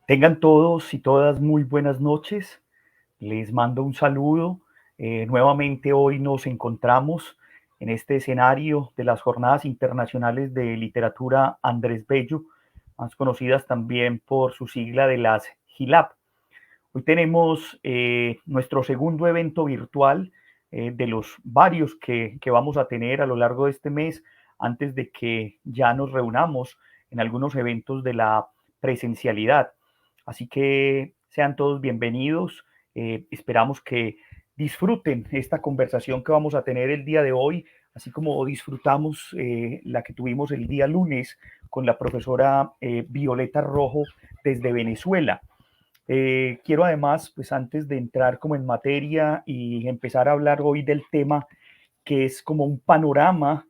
Tengan todos y todas muy buenas noches. Les mando un saludo. Nuevamente hoy nos encontramos en este escenario de las Jornadas Internacionales de Literatura Andrés Bello, más conocidas también por su sigla de las GILAP. Hoy tenemos nuestro segundo evento virtual de los varios que vamos a tener a lo largo de este mes, antes de que ya nos reunamos en algunos eventos de la presencialidad. Así que sean todos bienvenidos. Esperamos que disfruten esta conversación que vamos a tener el día de hoy, así como disfrutamos la que tuvimos el día lunes con la profesora Violeta Rojo desde Venezuela. Quiero además, pues antes de entrar como en materia y empezar a hablar hoy del tema, que es como un panorama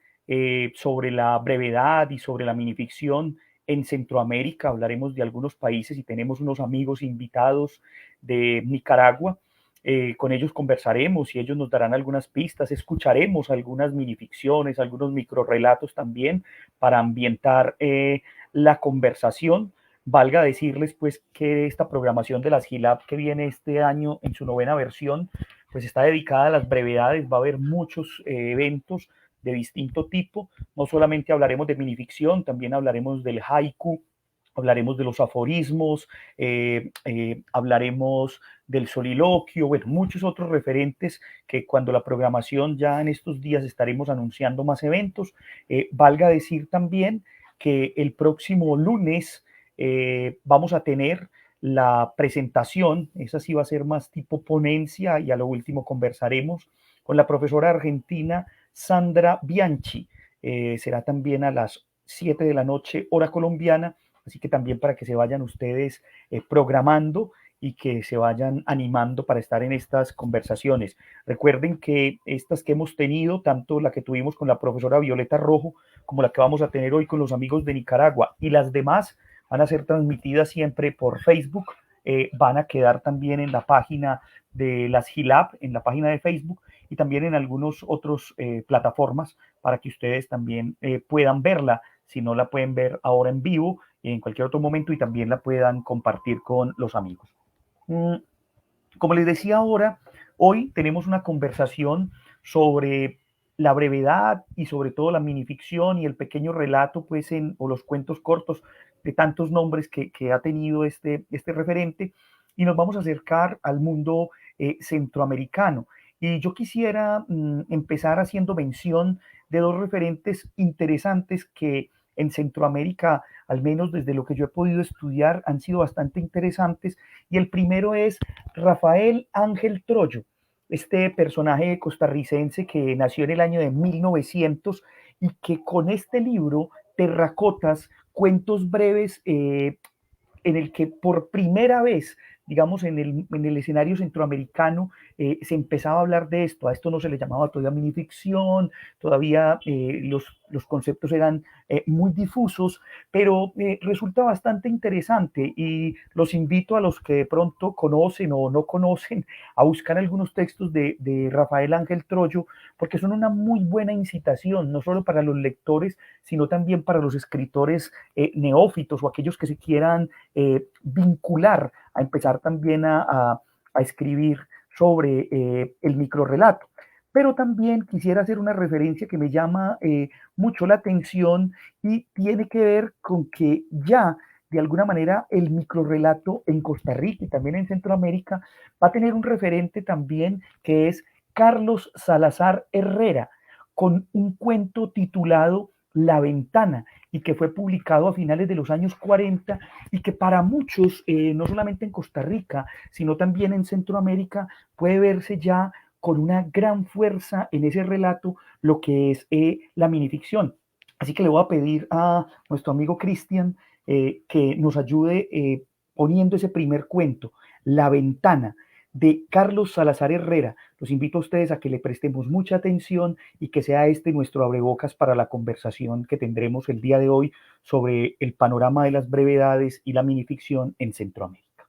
sobre la brevedad y sobre la minificción en Centroamérica. Hablaremos de algunos países y tenemos unos amigos invitados de Nicaragua. Con ellos conversaremos y ellos nos darán algunas pistas. Escucharemos algunas minificciones, algunos microrelatos también para ambientar la conversación. Valga decirles pues que esta programación de las GILAB que viene este año en su novena versión pues está dedicada a las brevedades. Va a haber muchos eventos de distinto tipo. No solamente hablaremos de minificción, también hablaremos del haiku, hablaremos de los aforismos, hablaremos del soliloquio, bueno, muchos otros referentes que cuando la programación ya en estos días estaremos anunciando más eventos. Valga decir también que el próximo lunes vamos a tener la presentación, esa sí va a ser más tipo ponencia y a lo último conversaremos con la profesora argentina Sandra Bianchi. Será también a las 7 de la noche, hora colombiana, así que también para que se vayan ustedes programando y que se vayan animando para estar en estas conversaciones. Recuerden que estas que hemos tenido, tanto la que tuvimos con la profesora Violeta Rojo, como la que vamos a tener hoy con los amigos de Nicaragua y las demás, van a ser transmitidas siempre por Facebook, van a quedar también en la página de las GILAB, en la página de Facebook y también en algunos otros plataformas para que ustedes también puedan verla, si no la pueden ver ahora en vivo en cualquier otro momento y también la puedan compartir con los amigos. Como les decía ahora, hoy tenemos una conversación sobre la brevedad y sobre todo la minificción y el pequeño relato, pues, o los cuentos cortos de tantos nombres que ha tenido este referente, y nos vamos a acercar al mundo centroamericano. Y yo quisiera empezar haciendo mención de dos referentes interesantes que en Centroamérica, al menos desde lo que yo he podido estudiar, han sido bastante interesantes. Y el primero es Rafael Ángel Troyo, este personaje costarricense que nació en el año de 1900 y que con este libro, Terracotas, cuentos breves, en el que por primera vez, digamos, en el escenario centroamericano, se empezaba a hablar de esto. A esto no se le llamaba todavía minificción, todavía los conceptos eran muy difusos, pero resulta bastante interesante y los invito a los que de pronto conocen o no conocen a buscar algunos textos de Rafael Ángel Troyo, porque son una muy buena incitación, no solo para los lectores, sino también para los escritores neófitos o aquellos que se quieran vincular a empezar también a escribir sobre el microrelato. Pero también quisiera hacer una referencia que me llama mucho la atención y tiene que ver con que ya de alguna manera el microrelato en Costa Rica y también en Centroamérica va a tener un referente también que es Carlos Salazar Herrera, con un cuento titulado La Ventana y que fue publicado a finales de los años 40 y que para muchos, no solamente en Costa Rica, sino también en Centroamérica, puede verse ya con una gran fuerza en ese relato lo que es la minificción. Así que le voy a pedir a nuestro amigo Cristian que nos ayude poniendo ese primer cuento, La Ventana, de Carlos Salazar Herrera. Los invito a ustedes a que le prestemos mucha atención y que sea este nuestro abrebocas para la conversación que tendremos el día de hoy sobre el panorama de las brevedades y la minificción en Centroamérica.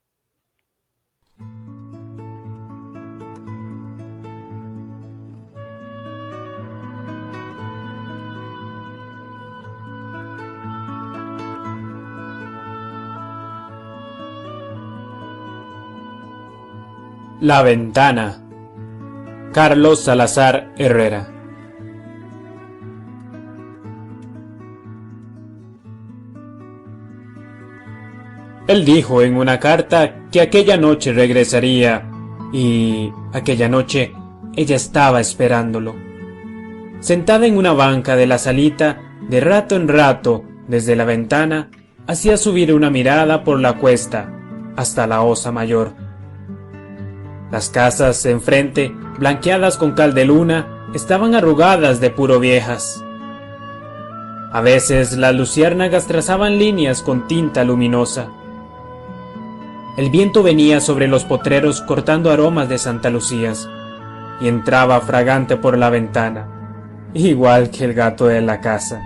La ventana. Carlos Salazar Herrera. Él dijo en una carta que aquella noche regresaría, y aquella noche ella estaba esperándolo. Sentada en una banca de la salita, de rato en rato, desde la ventana, hacía subir una mirada por la cuesta hasta la Osa Mayor. Las casas enfrente, blanqueadas con cal de luna, estaban arrugadas de puro viejas. A veces las luciérnagas trazaban líneas con tinta luminosa. El viento venía sobre los potreros cortando aromas de Santa Lucías y entraba fragante por la ventana, igual que el gato de la casa.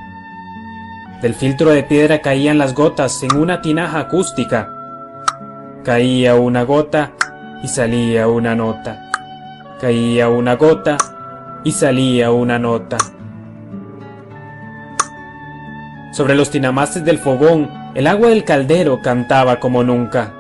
Del filtro de piedra caían las gotas en una tinaja acústica. Caía una gota y salía una nota. Caía una gota y salía una nota. Sobre los tinamastes del fogón, el agua del caldero cantaba como nunca.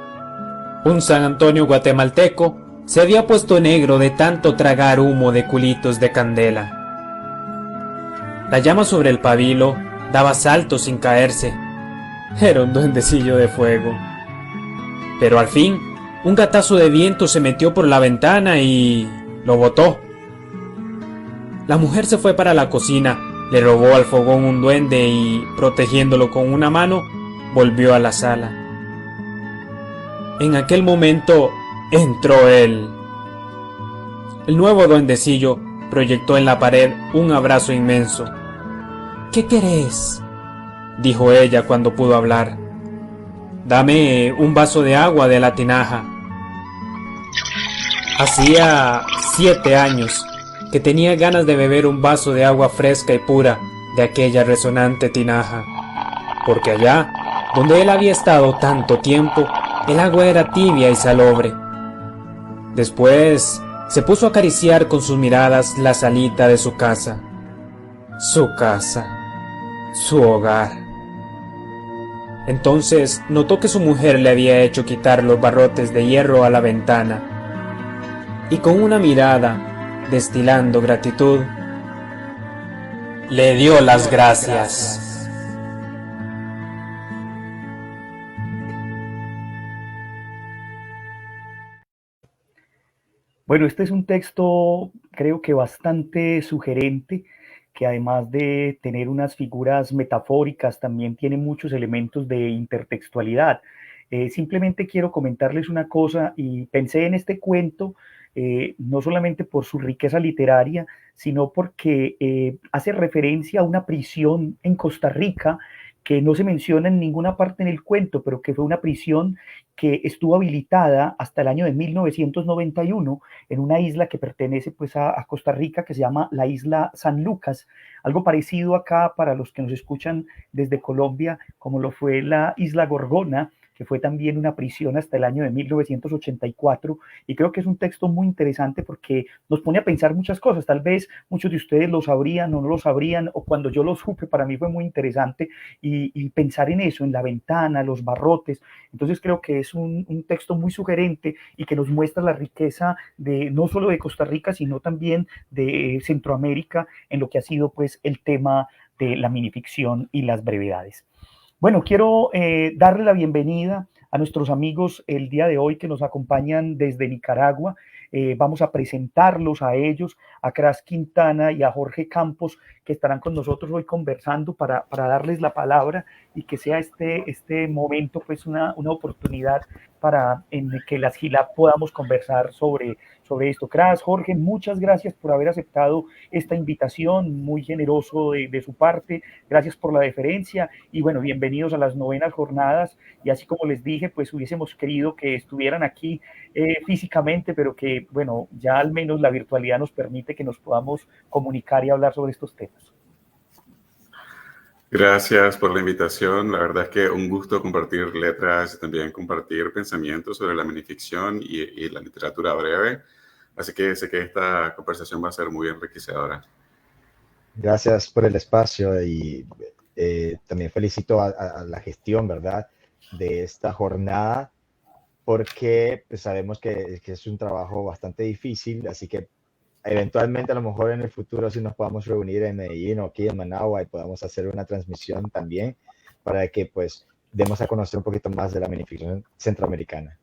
Un San Antonio guatemalteco se había puesto negro de tanto tragar humo de culitos de candela. La llama sobre el pabilo daba saltos sin caerse. Era un duendecillo de fuego. Pero al fin, un gatazo de viento se metió por la ventana y lo botó. La mujer se fue para la cocina, le robó al fogón un duende y, protegiéndolo con una mano, volvió a la sala. En aquel momento entró él. El nuevo duendecillo proyectó en la pared un abrazo inmenso. «¿Qué querés?», dijo ella cuando pudo hablar. «Dame un vaso de agua de la tinaja». Hacía 7 años que tenía ganas de beber un vaso de agua fresca y pura de aquella resonante tinaja, porque allá, donde él había estado tanto tiempo, el agua era tibia y salobre. Después se puso a acariciar con sus miradas la salita de su casa, su hogar. Entonces notó que su mujer le había hecho quitar los barrotes de hierro a la ventana, y con una mirada, destilando gratitud, le dio las gracias. Bueno, este es un texto creo que bastante sugerente, que además de tener unas figuras metafóricas, también tiene muchos elementos de intertextualidad. Simplemente quiero comentarles una cosa y pensé en este cuento no solamente por su riqueza literaria, sino porque hace referencia a una prisión en Costa Rica que no se menciona en ninguna parte en el cuento, pero que fue una prisión que estuvo habilitada hasta el año de 1991 en una isla que pertenece pues a Costa Rica, que se llama la isla San Lucas, algo parecido acá para los que nos escuchan desde Colombia, como lo fue la isla Gorgona, que fue también una prisión hasta el año de 1984, y creo que es un texto muy interesante porque nos pone a pensar muchas cosas. Tal vez muchos de ustedes lo sabrían o no lo sabrían, o cuando yo lo supe para mí fue muy interesante, y pensar en eso, en la ventana, los barrotes. Entonces creo que es un texto muy sugerente y que nos muestra la riqueza de no solo de Costa Rica, sino también de Centroamérica en lo que ha sido pues el tema de la minificción y las brevedades. Bueno, quiero darle la bienvenida a nuestros amigos el día de hoy que nos acompañan desde Nicaragua. Vamos a presentarlos a ellos, a Cras Quintana y a Jorge Campos, que estarán con nosotros hoy conversando para darles la palabra y que sea este momento pues una oportunidad para en que las GILAP podamos conversar sobre esto. Cras, Jorge, muchas gracias por haber aceptado esta invitación, muy generoso de su parte, gracias por la deferencia y bueno, bienvenidos a las 9ª jornadas, y así como les dije, pues hubiésemos querido que estuvieran aquí físicamente, pero que bueno, ya al menos la virtualidad nos permite que nos podamos comunicar y hablar sobre estos temas. Gracias por la invitación. La verdad es que un gusto compartir letras y también compartir pensamientos sobre la minificción y la literatura breve. Así que sé que esta conversación va a ser muy enriquecedora. Gracias por el espacio y también felicito a la gestión, ¿verdad?, de esta jornada porque pues, sabemos que es un trabajo bastante difícil, así que eventualmente a lo mejor en el futuro sí nos podamos reunir en Medellín o aquí en Managua y podamos hacer una transmisión también para que pues demos a conocer un poquito más de la minificción centroamericana.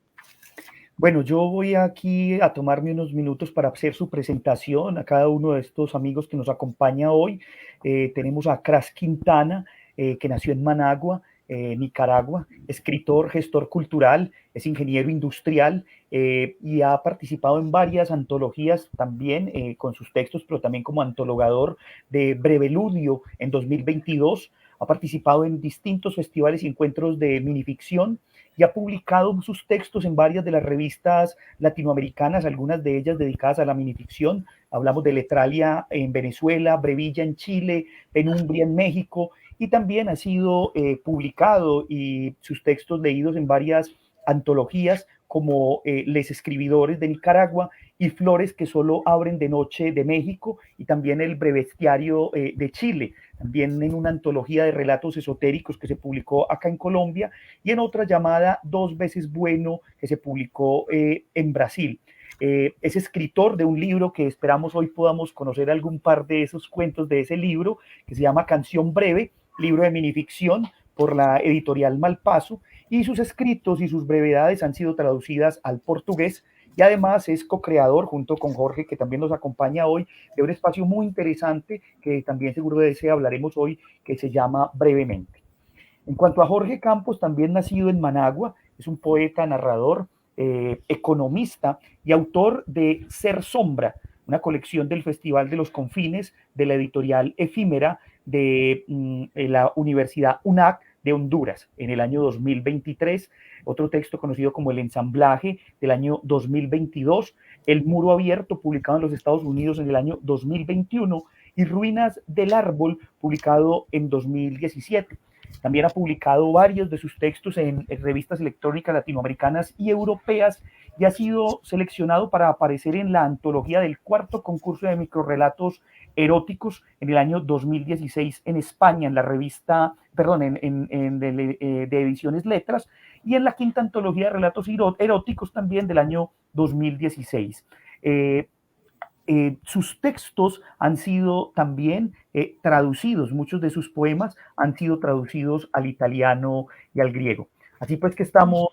Bueno, yo voy aquí a tomarme unos minutos para hacer su presentación a cada uno de estos amigos que nos acompaña hoy. Tenemos a Cras Quintana, que nació en Managua, Nicaragua, escritor, gestor cultural, es ingeniero industrial y ha participado en varias antologías también con sus textos, pero también como antologador de Breveludio en 2022. Ha participado en distintos festivales y encuentros de minificción y ha publicado sus textos en varias de las revistas latinoamericanas, algunas de ellas dedicadas a la minificción. Hablamos de Letralia en Venezuela, Brevilla en Chile, Penumbria en México, y también ha sido publicado y sus textos leídos en varias antologías como Les Escribidores de Nicaragua y Flores que solo abren de noche de México, y también El Brevestiario de Chile, también en una antología de relatos esotéricos que se publicó acá en Colombia, y en otra llamada Dos veces bueno, que se publicó en Brasil. Es escritor de un libro que esperamos hoy podamos conocer algún par de esos cuentos de ese libro, que se llama Canción Breve, libro de minificción por la editorial Malpaso, y sus escritos y sus brevedades han sido traducidas al portugués, y además es co-creador junto con Jorge, que también nos acompaña hoy, de un espacio muy interesante que también seguro de ese hablaremos hoy, que se llama Brevemente. En cuanto a Jorge Campos, también nacido en Managua, es un poeta, narrador, economista y autor de Ser Sombra, una colección del Festival de los Confines de la editorial Efímera de la Universidad UNAC de Honduras en el año 2023, otro texto conocido como El Ensamblaje del año 2022, El Muro Abierto, publicado en los Estados Unidos en el año 2021, y Ruinas del Árbol, publicado en 2017. También ha publicado varios de sus textos en revistas electrónicas latinoamericanas y europeas, y ha sido seleccionado para aparecer en la antología del cuarto concurso de microrrelatos eróticos en el año 2016 en España, en la revista, de Ediciones Letras, y en la quinta antología de relatos eróticos también del año 2016. Sus textos han sido también traducidos, muchos de sus poemas han sido traducidos al italiano y al griego. Así pues que estamos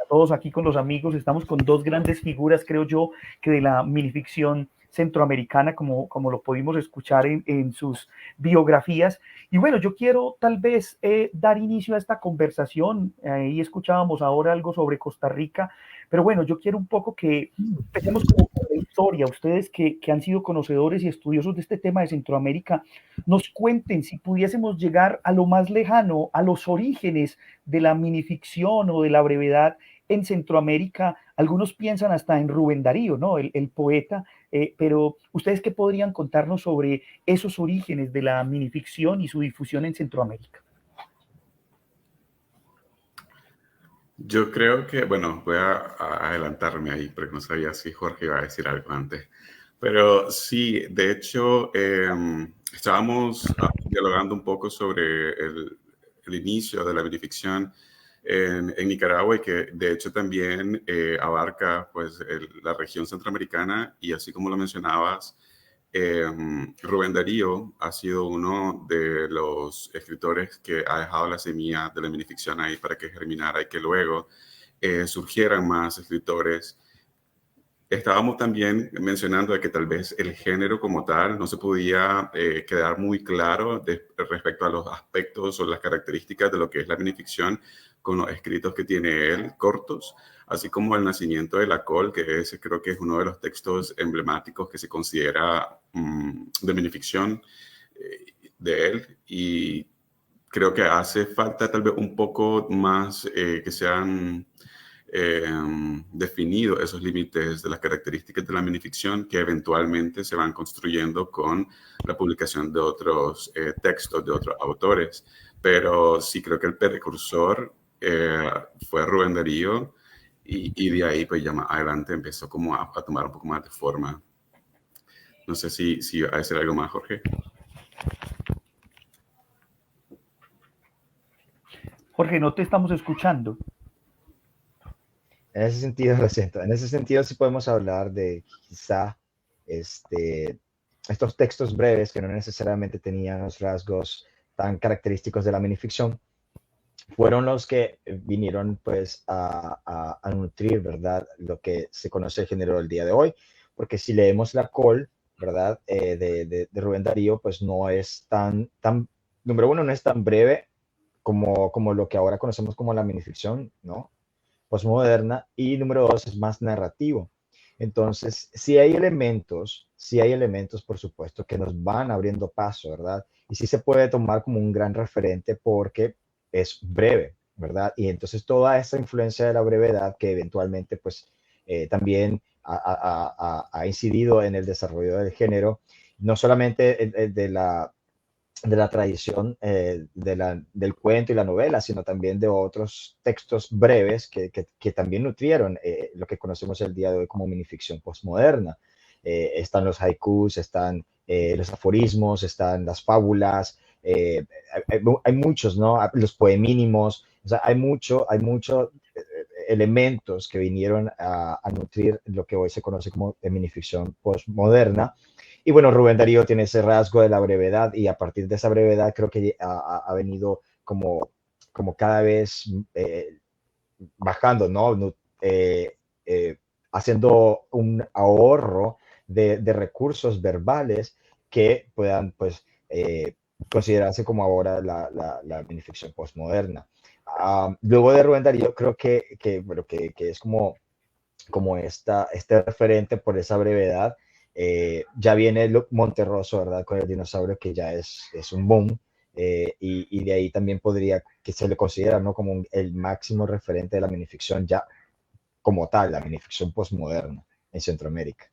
todos aquí con los amigos, estamos con dos grandes figuras, creo yo, que de la minificción centroamericana, como lo pudimos escuchar en sus biografías. Y bueno, yo quiero tal vez dar inicio a esta conversación. Ahí escuchábamos ahora algo sobre Costa Rica, pero bueno, yo quiero un poco que empecemos como por la historia. Ustedes que han sido conocedores y estudiosos de este tema de Centroamérica, nos cuenten si pudiésemos llegar a lo más lejano, a los orígenes de la minificción o de la brevedad en Centroamérica. Algunos piensan hasta en Rubén Darío, ¿no? El poeta, pero ¿ustedes qué podrían contarnos sobre esos orígenes de la minificción y su difusión en Centroamérica? Yo creo que, bueno, voy a adelantarme ahí porque no sabía si Jorge iba a decir algo antes. Pero sí, de hecho, estábamos dialogando un poco sobre el inicio de la minificción en Nicaragua, y que de hecho también abarca pues la región centroamericana, y así como lo mencionabas, Rubén Darío ha sido uno de los escritores que ha dejado la semilla de la minificción ahí para que germinara y que luego surgieran más escritores. Estábamos también mencionando de que tal vez el género como tal no se podía quedar muy claro respecto a los aspectos o las características de lo que es la minificción con los escritos que tiene él, cortos, así como El Nacimiento de la Col, que ese creo que es uno de los textos emblemáticos que se considera de minificción de él. Y creo que hace falta tal vez un poco más que sean definido esos límites de las características de la minificción, que eventualmente se van construyendo con la publicación de otros textos de otros autores. Pero sí creo que el precursor fue Rubén Darío, y de ahí pues ya más adelante empezó como a tomar un poco más de forma. No sé si va a decir algo más, Jorge. Jorge, no te estamos escuchando. En ese sentido, lo siento, en ese sentido sí podemos hablar de quizá este, estos textos breves que no necesariamente tenían los rasgos tan característicos de la minificción, fueron los que vinieron pues a nutrir, ¿verdad? Lo que se conoce el género del día de hoy, porque si leemos la col, ¿verdad? De Rubén Darío, pues no es número uno, no es tan breve como lo que ahora conocemos como la minificción, ¿no? Postmoderna, y número dos, es más narrativo. Entonces, si hay elementos, por supuesto, que nos van abriendo paso, ¿verdad? Y sí se puede tomar como un gran referente porque es breve, ¿verdad? Y entonces toda esa influencia de la brevedad que eventualmente, pues, también ha incidido en el desarrollo del género, no solamente de la tradición del cuento y la novela, sino también de otros textos breves que también nutrieron lo que conocemos el día de hoy como minificción postmoderna. Están los haikus, están los aforismos, están las fábulas, hay muchos, ¿no? Los poemínimos, o sea, hay mucho elementos que vinieron a nutrir lo que hoy se conoce como minificción postmoderna. Y bueno, Rubén Darío tiene ese rasgo de la brevedad y a partir de esa brevedad creo que ha venido como cada vez bajando, ¿no? Eh, eh, Haciendo un ahorro de recursos verbales que puedan, pues, considerarse como ahora la minificción postmoderna. Luego de Rubén Darío, creo bueno, que es como este referente por esa brevedad. Ya viene Monterroso, ¿verdad? Con el dinosaurio, que ya es un boom. Y de ahí también podría, que se le considera, ¿no? Como el máximo referente de la minificción ya como tal, la minificción postmoderna en Centroamérica.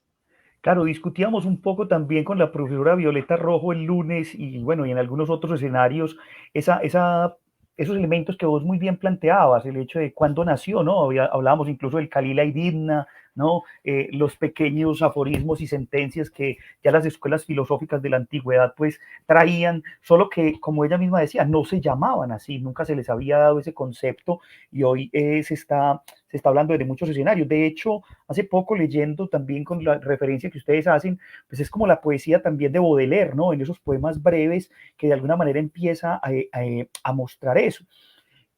Claro, discutíamos un poco también con la profesora Violeta Rojo el lunes y bueno, y en algunos otros escenarios, esos elementos que vos muy bien planteabas, el hecho de cuándo nació, ¿no? Hablábamos incluso del Kalila y Dimna, ¿no? Los pequeños aforismos y sentencias que ya las escuelas filosóficas de la antigüedad pues traían, solo que, como ella misma decía, no se llamaban así, nunca se les había dado ese concepto y hoy se está hablando de muchos escenarios. De hecho, hace poco leyendo también con la referencia que ustedes hacen, pues es como la poesía también de Baudelaire, ¿no? En esos poemas breves que de alguna manera empieza a mostrar eso.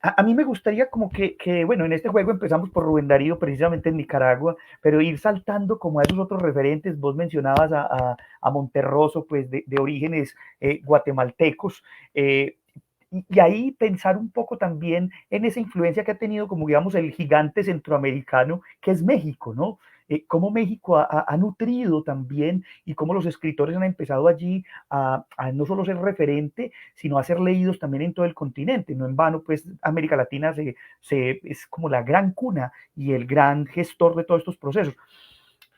A mí me gustaría como bueno, en este juego empezamos por Rubén Darío, precisamente en Nicaragua, pero ir saltando como a esos otros referentes. Vos mencionabas a Monterroso, pues de orígenes guatemaltecos. Y ahí pensar un poco también en esa influencia que ha tenido, como digamos, el gigante centroamericano, que es México, ¿no? Cómo México ha nutrido también y cómo los escritores han empezado allí a no solo ser referente, sino a ser leídos también en todo el continente. No en vano, pues América Latina es como la gran cuna y el gran gestor de todos estos procesos.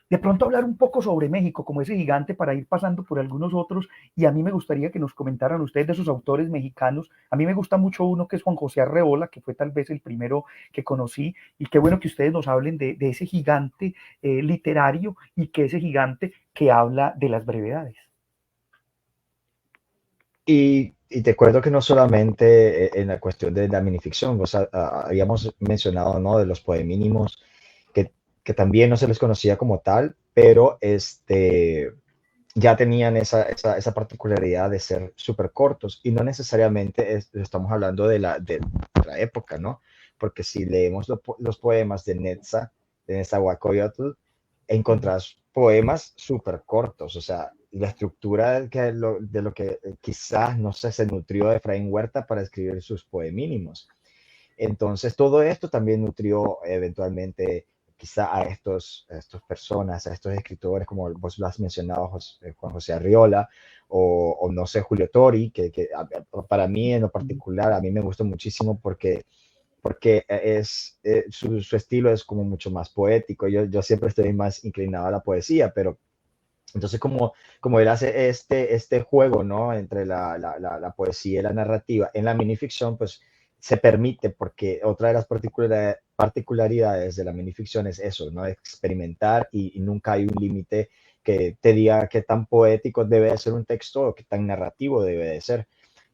De pronto hablar un poco sobre México como ese gigante para ir pasando por algunos otros y a mí me gustaría que nos comentaran ustedes de esos autores mexicanos. A mí me gusta mucho uno que es Juan José Arreola, que fue tal vez el primero que conocí y qué bueno que ustedes nos hablen de ese gigante literario y que ese gigante que habla de las brevedades. Y te acuerdo que no solamente en la cuestión de la minificción, o sea, habíamos mencionado, ¿no? De los poemínimos, que también no se les conocía como tal, pero ya tenían esa particularidad de ser súper cortos y no necesariamente estamos hablando de la época, ¿no? Porque si leemos los poemas de Nezahualcóyotl, encontrás poemas súper cortos, o sea, la estructura de lo que quizás, no sé, se nutrió de Efraín Huerta para escribir sus poemínimos. Entonces, todo esto también nutrió eventualmente quizá a estas personas, a estos escritores, como vos lo has mencionado, Juan José Arriola, o no sé, Julio Tori, para mí en lo particular, a mí me gustó muchísimo porque su estilo es como mucho más poético. Yo siempre estoy más inclinado a la poesía, pero entonces como él hace este juego, ¿no? Entre la poesía y la narrativa en la minificción, pues se permite, porque otra de las particularidades de la minificción es eso, ¿no? Experimentar y nunca hay un límite que te diga qué tan poético debe de ser un texto o qué tan narrativo debe de ser.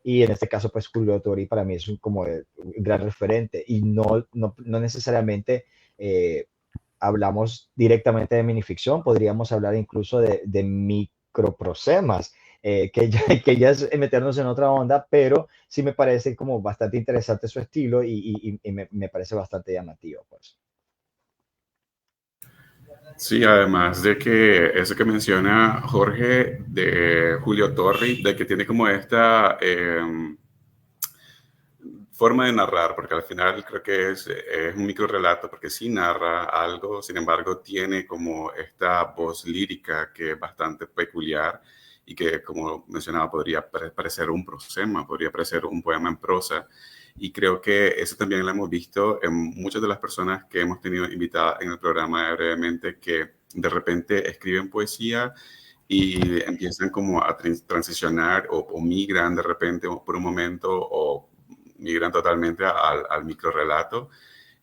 Y en este caso, pues Julio Tori para mí es como un gran referente y no necesariamente hablamos directamente de minificción, podríamos hablar incluso de microprosemas, que ya es meternos en otra onda, pero sí me parece como bastante interesante su estilo y me parece bastante llamativo, pues. Sí, además de que eso que menciona Jorge de Julio Torri, de que tiene como esta forma de narrar, porque al final creo que es un micro relato, porque sí narra algo, sin embargo tiene como esta voz lírica que es bastante peculiar y que, como mencionaba, podría parecer un prosema, podría parecer un poema en prosa. Y creo que eso también lo hemos visto en muchas de las personas que hemos tenido invitadas en el programa brevemente, que de repente escriben poesía y empiezan como a transicionar o migran de repente por un momento o migran totalmente al microrelato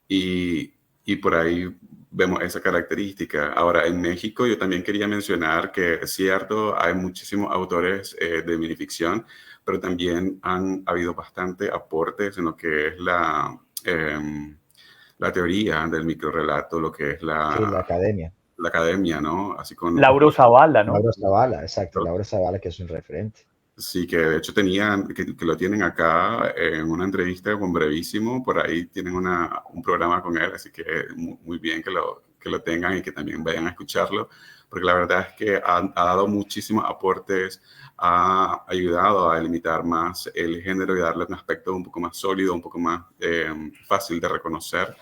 y por ahí vemos esa característica. Ahora, en México yo también quería mencionar que es cierto, hay muchísimos autores de minificción, pero también han habido bastante aportes en lo que es la teoría del microrelato, lo que es Sí, la academia, ¿no? Así Lauro Zavala, ¿no? Laura Zavala, exacto, Laura Zavala, que es un referente. Sí, que de hecho que lo tienen acá en una entrevista con Brevísimo, por ahí tienen un programa con él, así que muy bien que lo tengan y que también vayan a escucharlo, porque la verdad es que ha dado muchísimos aportes, ha ayudado a delimitar más el género y darle un aspecto un poco más sólido, un poco más fácil de reconocer.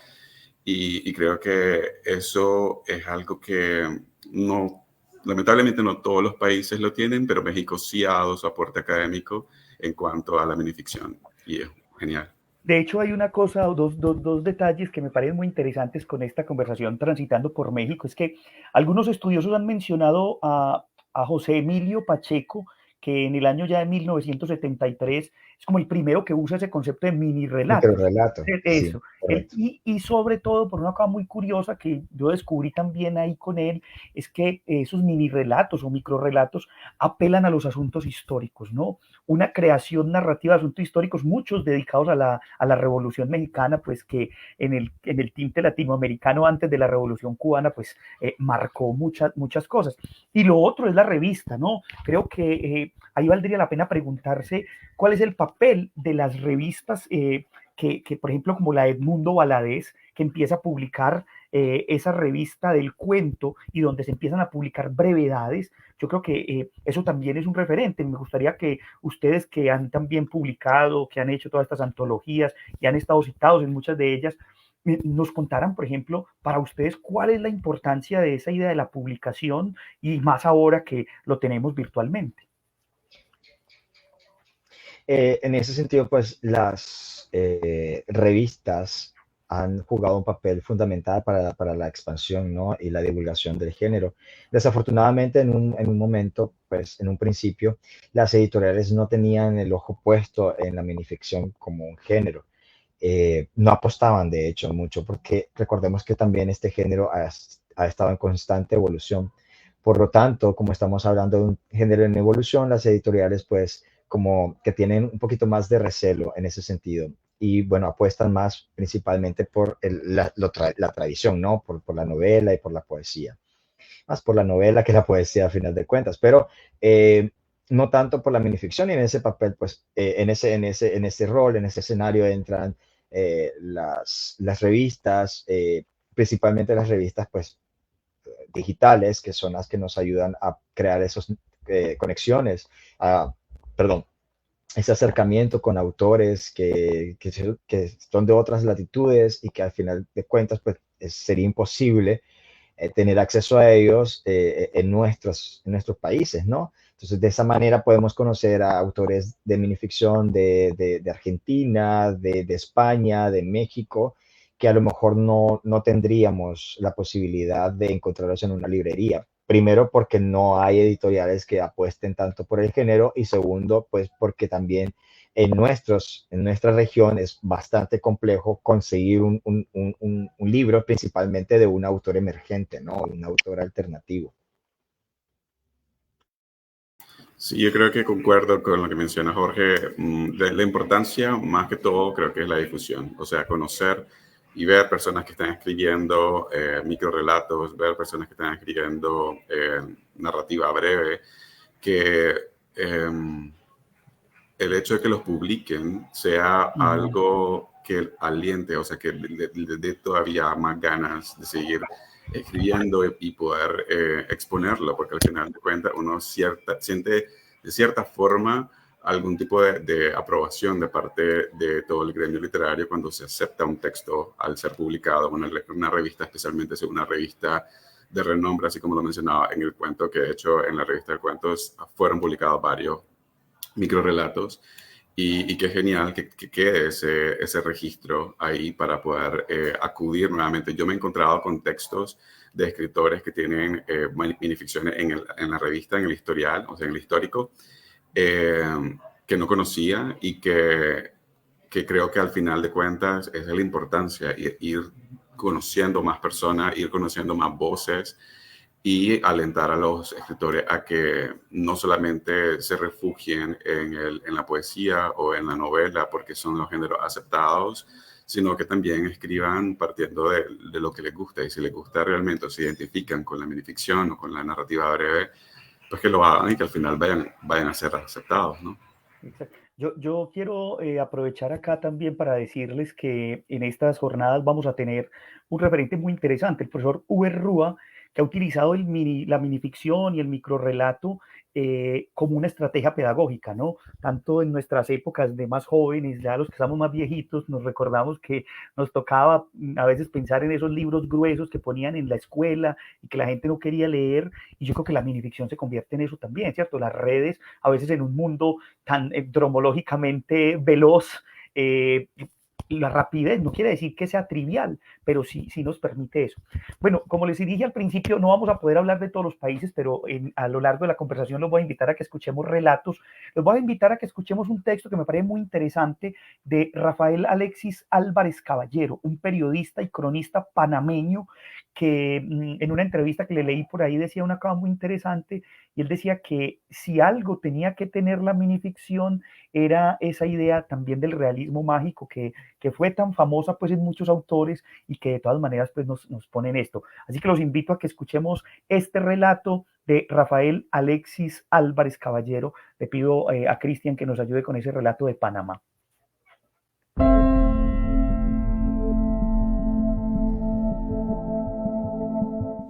Y creo que eso es algo que no, lamentablemente no todos los países lo tienen, pero México sí ha dado su aporte académico en cuanto a la minificción y es genial. De hecho, hay una cosa, dos detalles que me parecen muy interesantes con esta conversación transitando por México. Es que algunos estudiosos han mencionado a José Emilio Pacheco, que en el año ya de 1973 es como el primero que usa ese concepto de mini relatos. Microrelato, sí, Eso. correcto. Y sobre todo, por una cosa muy curiosa que yo descubrí también ahí con él, es que esos mini relatos o micro relatos apelan a los asuntos históricos, ¿no? Una creación narrativa de asuntos históricos, muchos dedicados a la Revolución Mexicana, pues que en el tinte latinoamericano antes de la Revolución Cubana, pues marcó muchas cosas. Y lo otro es la revista, ¿no? Creo que ahí valdría la pena preguntarse cuál es el papel de las revistas por ejemplo, como la Edmundo Valadez, que empieza a publicar esa revista del cuento y donde se empiezan a publicar brevedades. Yo creo que eso también es un referente. Me gustaría que ustedes que han también publicado, que han hecho todas estas antologías y han estado citados en muchas de ellas, nos contaran, por ejemplo, para ustedes cuál es la importancia de esa idea de la publicación y más ahora que lo tenemos virtualmente. En ese sentido, pues las revistas han jugado un papel fundamental para la expansión, ¿no? Y la divulgación del género. Desafortunadamente, en un momento, pues en un principio, las editoriales no tenían el ojo puesto en la minificción como un género. No apostaban, de hecho, mucho, porque recordemos que también este género ha estado en constante evolución. Por lo tanto, como estamos hablando de un género en evolución, las editoriales, pues, como que tienen un poquito más de recelo en ese sentido. Y bueno, apuestan más principalmente por la tradición, ¿no? Por la novela y por la poesía. Más por la novela que la poesía a final de cuentas, pero no tanto por la minificción y en ese papel, pues en ese rol, en ese escenario entran las revistas, principalmente las revistas pues digitales, que son las que nos ayudan a crear esas conexiones, perdón, ese acercamiento con autores que son de otras latitudes y que al final de cuentas pues sería imposible tener acceso a ellos en nuestros países, ¿no? Entonces, de esa manera podemos conocer a autores de minificción de Argentina, de España, de México, que a lo mejor no tendríamos la posibilidad de encontrarlos en una librería. Primero, porque no hay editoriales que apuesten tanto por el género y segundo, pues porque también en nuestra región es bastante complejo conseguir un libro principalmente de un autor emergente, ¿no? Un autor alternativo. Sí, yo creo que concuerdo con lo que menciona Jorge. La importancia, más que todo, creo que es la difusión. O sea, conocer y ver personas que están escribiendo microrelatos, ver personas que están escribiendo narrativa breve, que el hecho de que los publiquen sea algo que aliente, o sea, que le dé todavía más ganas de seguir escribiendo y poder exponerlo, porque al final de cuentas uno siente de cierta forma algún tipo de aprobación de parte de todo el gremio literario cuando se acepta un texto al ser publicado en una revista, especialmente si una revista de renombre, así como lo mencionaba en el cuento, que de hecho en la revista de cuentos fueron publicados varios microrelatos, y qué genial que quede ese registro ahí para poder acudir nuevamente. Yo me he encontrado con textos de escritores que tienen minificciones en la revista, en el historial, o sea, en el histórico, que no conocía y que creo que al final de cuentas esa es la importancia, ir conociendo más personas, ir conociendo más voces y alentar a los escritores a que no solamente se refugien en la poesía o en la novela porque son los géneros aceptados, sino que también escriban partiendo de lo que les gusta, y si les gusta realmente o se identifican con la minificción o con la narrativa breve, pues que lo hagan y que al final vayan a ser aceptados, ¿no? Exacto. Yo quiero aprovechar acá también para decirles que en estas jornadas vamos a tener un referente muy interesante, el profesor Uber Rúa, que ha utilizado la minificción y el microrrelato como una estrategia pedagógica, ¿no? Tanto en nuestras épocas de más jóvenes, ya los que estamos más viejitos, nos recordamos que nos tocaba a veces pensar en esos libros gruesos que ponían en la escuela y que la gente no quería leer, y yo creo que la minificción se convierte en eso también, ¿cierto? Las redes, a veces en un mundo tan dromológicamente veloz, la rapidez no quiere decir que sea trivial, pero sí nos permite eso. Bueno, como les dije al principio, no vamos a poder hablar de todos los países, pero a lo largo de la conversación los voy a invitar a que escuchemos relatos, los voy a invitar a que escuchemos un texto que me parece muy interesante de Rafael Alexis Álvarez Caballero, un periodista y cronista panameño que en una entrevista que le leí por ahí decía una cosa muy interesante, y él decía que si algo tenía que tener la minificción era esa idea también del realismo mágico que fue tan famosa pues en muchos autores y que de todas maneras pues nos ponen esto. Así que los invito a que escuchemos este relato de Rafael Alexis Álvarez Caballero. Le pido a Cristian que nos ayude con ese relato de Panamá.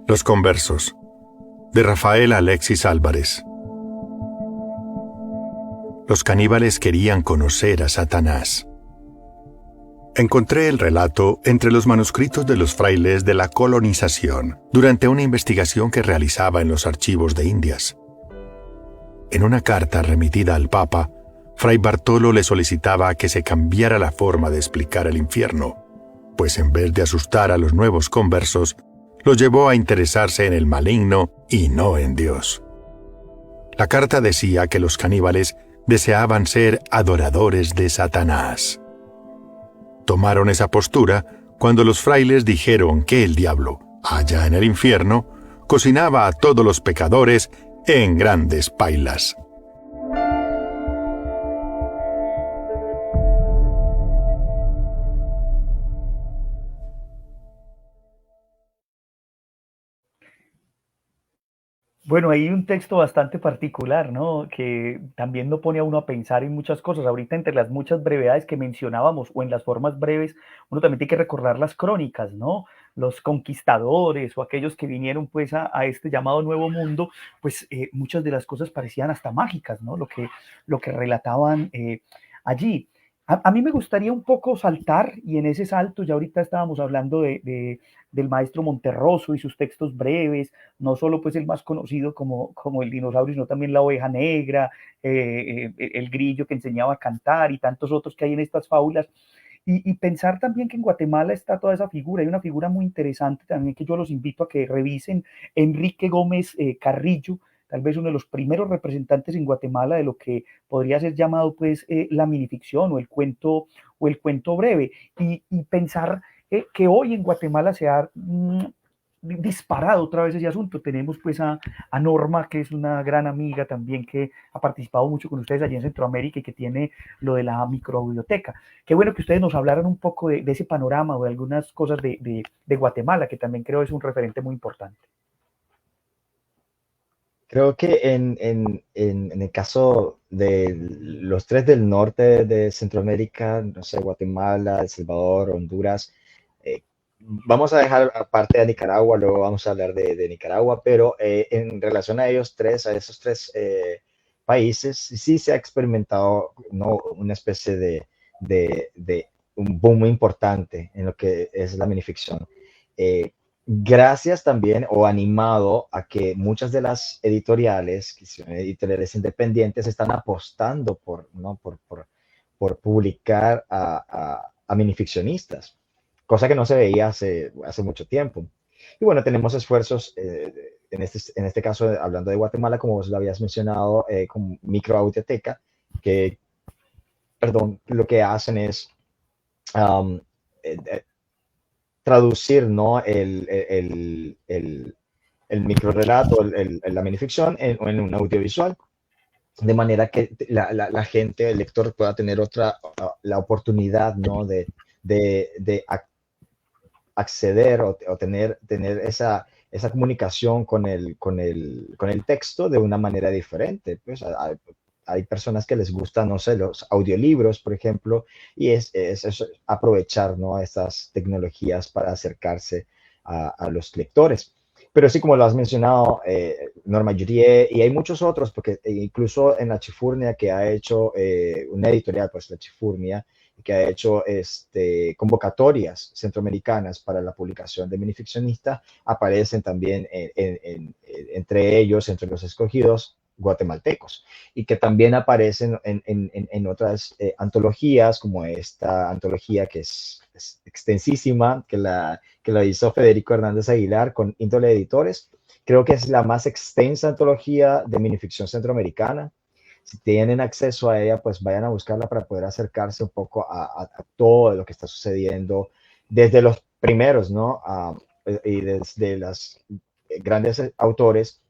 Los conversos, de Rafael Alexis Álvarez. Los caníbales querían conocer a Satanás. Encontré el relato entre los manuscritos de los frailes de la colonización durante una investigación que realizaba en los archivos de Indias. En una carta remitida al Papa, Fray Bartolo le solicitaba que se cambiara la forma de explicar el infierno, pues en vez de asustar a los nuevos conversos, los llevó a interesarse en el maligno y no en Dios. La carta decía que los caníbales deseaban ser adoradores de Satanás. Tomaron esa postura cuando los frailes dijeron que el diablo, allá en el infierno, cocinaba a todos los pecadores en grandes pailas. Bueno, hay un texto bastante particular, ¿no? Que también lo pone a uno a pensar en muchas cosas. Ahorita, entre las muchas brevedades que mencionábamos, o en las formas breves, uno también tiene que recordar las crónicas, ¿no? Los conquistadores o aquellos que vinieron pues a este llamado Nuevo Mundo, pues muchas de las cosas parecían hasta mágicas, ¿no? Lo que relataban allí. A mí me gustaría un poco saltar, y en ese salto ya ahorita estábamos hablando del maestro Monterroso y sus textos breves, no solo pues el más conocido como el dinosaurio, sino también la oveja negra, el grillo que enseñaba a cantar y tantos otros que hay en estas fábulas. Y pensar también que en Guatemala está toda esa figura. Hay una figura muy interesante también que yo los invito a que revisen, Enrique Gómez Carrillo, tal vez uno de los primeros representantes en Guatemala de lo que podría ser llamado pues la minificción o el cuento breve, y pensar que hoy en Guatemala se ha disparado otra vez ese asunto. Tenemos pues a Norma, que es una gran amiga también, que ha participado mucho con ustedes allí en Centroamérica y que tiene lo de la microbiblioteca. Qué bueno que ustedes nos hablaran un poco de ese panorama o de algunas cosas de Guatemala, que también creo es un referente muy importante. Creo que en el caso de los tres del norte de Centroamérica, no sé, Guatemala, El Salvador, Honduras, vamos a dejar aparte a Nicaragua, luego vamos a hablar de Nicaragua, pero en relación a ellos tres, a esos tres países, sí se ha experimentado, ¿no?, una especie de un boom muy importante en lo que es la minificción. Gracias también o animado a que muchas de las editoriales, que son editoriales independientes, están apostando por, ¿no?, por publicar a minificcionistas, cosa que no se veía hace mucho tiempo. Y bueno, tenemos esfuerzos, en este caso, hablando de Guatemala, como vos lo habías mencionado, con Microaudioteca, que, perdón, lo que hacen es um, traducir, ¿no?, el microrelato, la minificción en un audiovisual, de manera que la gente, el lector, pueda tener la oportunidad, ¿no?, de acceder o tener esa comunicación con el texto de una manera diferente. Pues hay personas que les gustan, no sé, los audiolibros, por ejemplo, y es aprovechar, ¿no?, estas tecnologías para acercarse a los lectores. Pero sí, como lo has mencionado, Norma Jurie, y hay muchos otros, porque incluso en la Chifurnia, que ha hecho una editorial, pues la Chifurnia, que ha hecho convocatorias centroamericanas para la publicación de minificcionistas, aparecen también entre ellos, entre los escogidos, guatemaltecos, y que también aparecen en otras antologías, como esta antología que es extensísima, que la hizo Federico Hernández Aguilar con Índole Editores. Creo que es la más extensa antología de minificción centroamericana. Si tienen acceso a ella, pues vayan a buscarla para poder acercarse un poco a todo lo que está sucediendo desde los primeros, ¿no? Y desde los grandes autores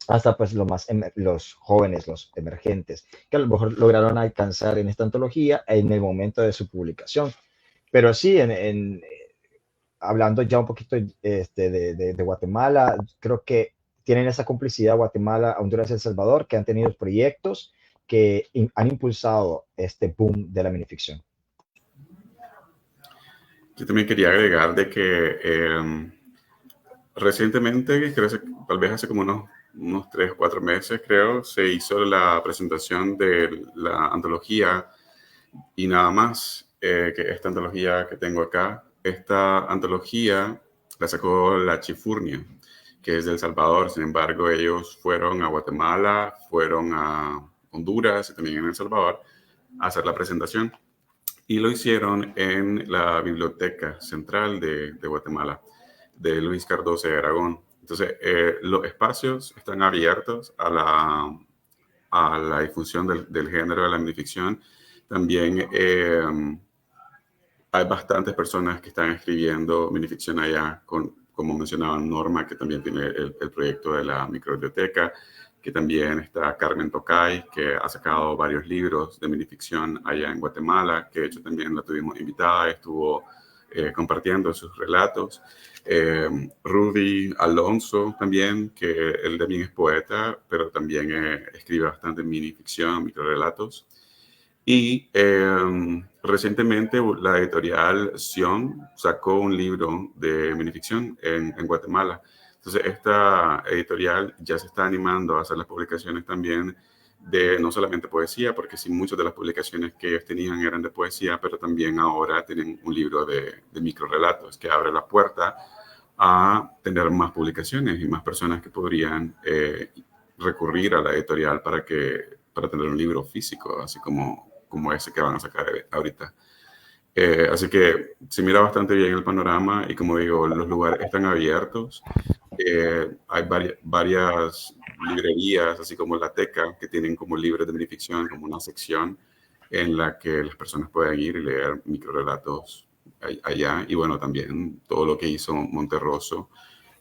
hasta pues los jóvenes, los emergentes, que a lo mejor lograron alcanzar en esta antología en el momento de su publicación. Pero sí, hablando ya un poquito de Guatemala, creo que tienen esa complicidad Guatemala, Honduras y El Salvador, que han tenido proyectos que han impulsado este boom de la minificción. Yo también quería agregar de que recientemente, creo que tal vez hace como unos 3 o 4 meses, creo, se hizo la presentación de la antología y nada más que esta antología que tengo acá. Esta antología la sacó la Chifurnia, que es de El Salvador. Sin embargo, ellos fueron a Guatemala, fueron a Honduras y también en El Salvador a hacer la presentación. Y lo hicieron en la Biblioteca Central de Guatemala, de Luis Cardoso de Aragón. Entonces, los espacios están abiertos a la difusión del género de la minificción. También hay bastantes personas que están escribiendo minificción allá, como mencionaba Norma, que también tiene el proyecto de la microbiblioteca, que también está Carmen Tocay, que ha sacado varios libros de minificción allá en Guatemala, que de hecho también la tuvimos invitada, estuvo compartiendo sus relatos. Rudy Alonso también, que él también es poeta, pero también escribe bastante minificción, microrelatos. Y recientemente la editorial Sion sacó un libro de minificción en Guatemala. Entonces esta editorial ya se está animando a hacer las publicaciones también de no solamente poesía, porque sí, muchas de las publicaciones que ellos tenían eran de poesía, pero también ahora tienen un libro de microrelatos que abre la puerta a tener más publicaciones y más personas que podrían recurrir a la editorial para tener un libro físico, así como ese que van a sacar ahorita. Así que se mira bastante bien el panorama y, como digo, los lugares están abiertos. Hay varias librerías, así como la Teca, que tienen como libros de minificción, como una sección en la que las personas pueden ir y leer microrelatos allá. Y bueno, también todo lo que hizo Monterroso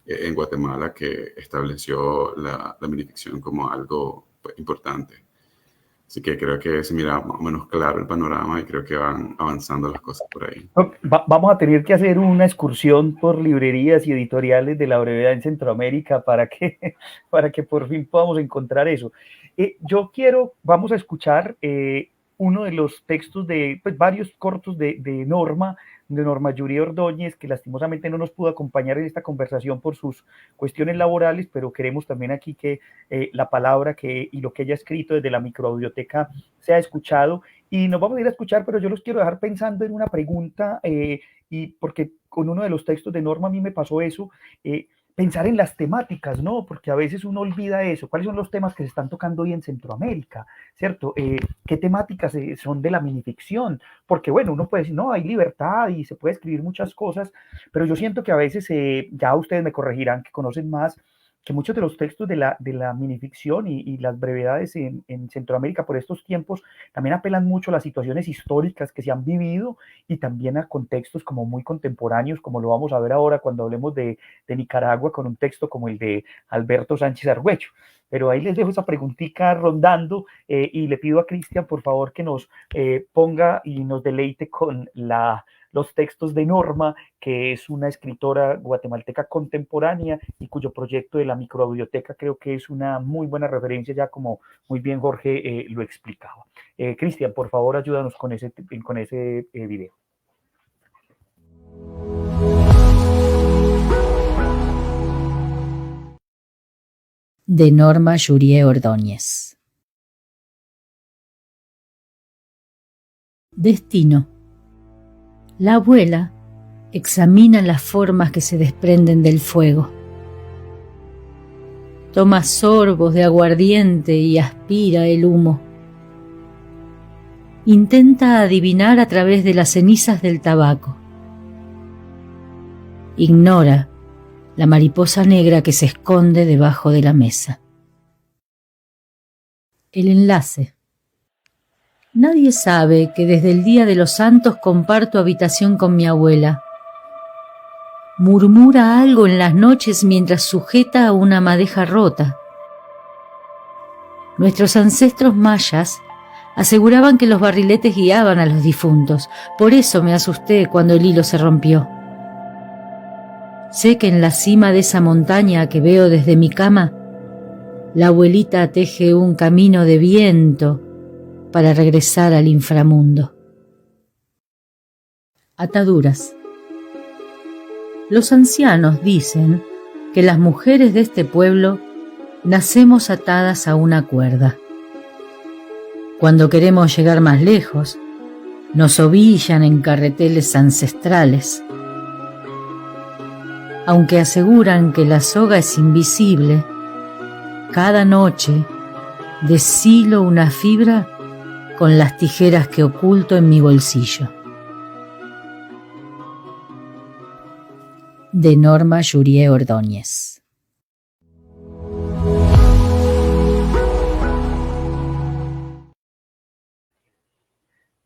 en Guatemala que estableció la minificción como algo pues, importante. Así que creo que se mira más o menos claro el panorama y creo que van avanzando las cosas por ahí. Vamos a tener que hacer una excursión por librerías y editoriales de la brevedad en Centroamérica para que por fin podamos encontrar eso. Vamos a escuchar uno de los textos de pues, varios cortos de Norma Yuri Ordóñez, que lastimosamente no nos pudo acompañar en esta conversación por sus cuestiones laborales, pero queremos también aquí que la palabra y lo que ella ha escrito desde la microbiblioteca sea escuchado. Y nos vamos a ir a escuchar, pero yo los quiero dejar pensando en una pregunta, y porque con uno de los textos de Norma a mí me pasó eso, pensar en las temáticas, ¿no? Porque a veces uno olvida eso. ¿Cuáles son los temas que se están tocando hoy en Centroamérica? ¿Cierto? ¿Qué temáticas son de la minificción? Porque, bueno, uno puede decir, no, hay libertad y se puede escribir muchas cosas, pero yo siento que a veces, ya ustedes me corregirán, que conocen más, que muchos de los textos de la minificción y las brevedades en Centroamérica por estos tiempos también apelan mucho a las situaciones históricas que se han vivido y también a contextos como muy contemporáneos, como lo vamos a ver ahora cuando hablemos de Nicaragua con un texto como el de Alberto Sánchez Argüello. Pero ahí les dejo esa preguntita rondando, y le pido a Cristian, por favor, que nos ponga y nos deleite con los textos de Norma, que es una escritora guatemalteca contemporánea y cuyo proyecto de la microbiblioteca creo que es una muy buena referencia, ya como muy bien Jorge lo explicaba. Cristian, por favor, ayúdanos con ese video. De Norma Yuri Ordóñez. Destino. La abuela examina las formas que se desprenden del fuego. Toma sorbos de aguardiente y aspira el humo. Intenta adivinar a través de las cenizas del tabaco. Ignora la mariposa negra que se esconde debajo de la mesa. El enlace. Nadie sabe que desde el Día de los Santos comparto habitación con mi abuela. Murmura algo en las noches mientras sujeta a una madeja rota. Nuestros ancestros mayas aseguraban que los barriletes guiaban a los difuntos. Por eso me asusté cuando el hilo se rompió. Sé que en la cima de esa montaña que veo desde mi cama, la abuelita teje un camino de viento para regresar al inframundo. Ataduras. Los ancianos dicen que las mujeres de este pueblo nacemos atadas a una cuerda. Cuando queremos llegar más lejos, nos ovillan en carreteles ancestrales. Aunque aseguran que la soga es invisible, cada noche deshilo una fibra con las tijeras que oculto en mi bolsillo. De Norma Yuri Ordóñez.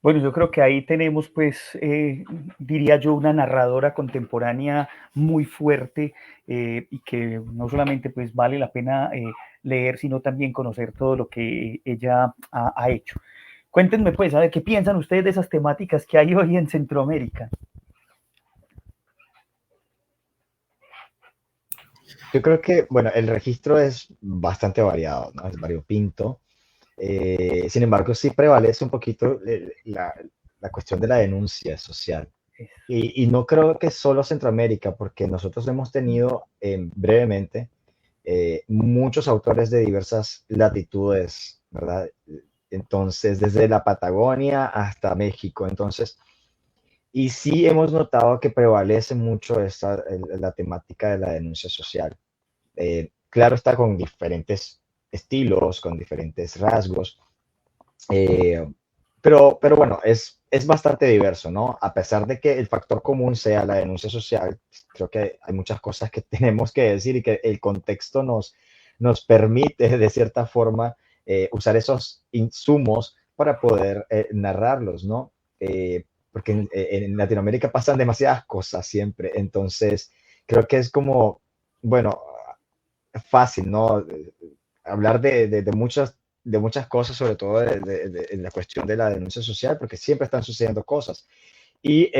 Bueno, yo creo que ahí tenemos, pues, diría yo, una narradora contemporánea muy fuerte, y que no solamente pues vale la pena leer, sino también conocer todo lo que ella ha hecho. Cuéntenme, pues, a ver, ¿qué piensan ustedes de esas temáticas que hay hoy en Centroamérica? Yo creo que, bueno, el registro es bastante variado, ¿no? Es variopinto. Sin embargo, sí prevalece un poquito la cuestión de la denuncia social. Y no creo que solo Centroamérica, porque nosotros hemos tenido brevemente muchos autores de diversas latitudes, ¿verdad? Entonces, desde la Patagonia hasta México. Entonces, y sí hemos notado que prevalece mucho la temática de la denuncia social. Claro está, con diferentes estilos, con diferentes rasgos, pero bueno, es bastante diverso, ¿no? A pesar de que el factor común sea la denuncia social, creo que hay muchas cosas que tenemos que decir y que el contexto nos permite, de cierta forma, usar esos insumos para poder narrarlos, ¿no? Porque en Latinoamérica pasan demasiadas cosas siempre, entonces creo que es como bueno, fácil, ¿no? Hablar de muchas cosas, sobre todo en la cuestión de la denuncia social, porque siempre están sucediendo cosas. Y,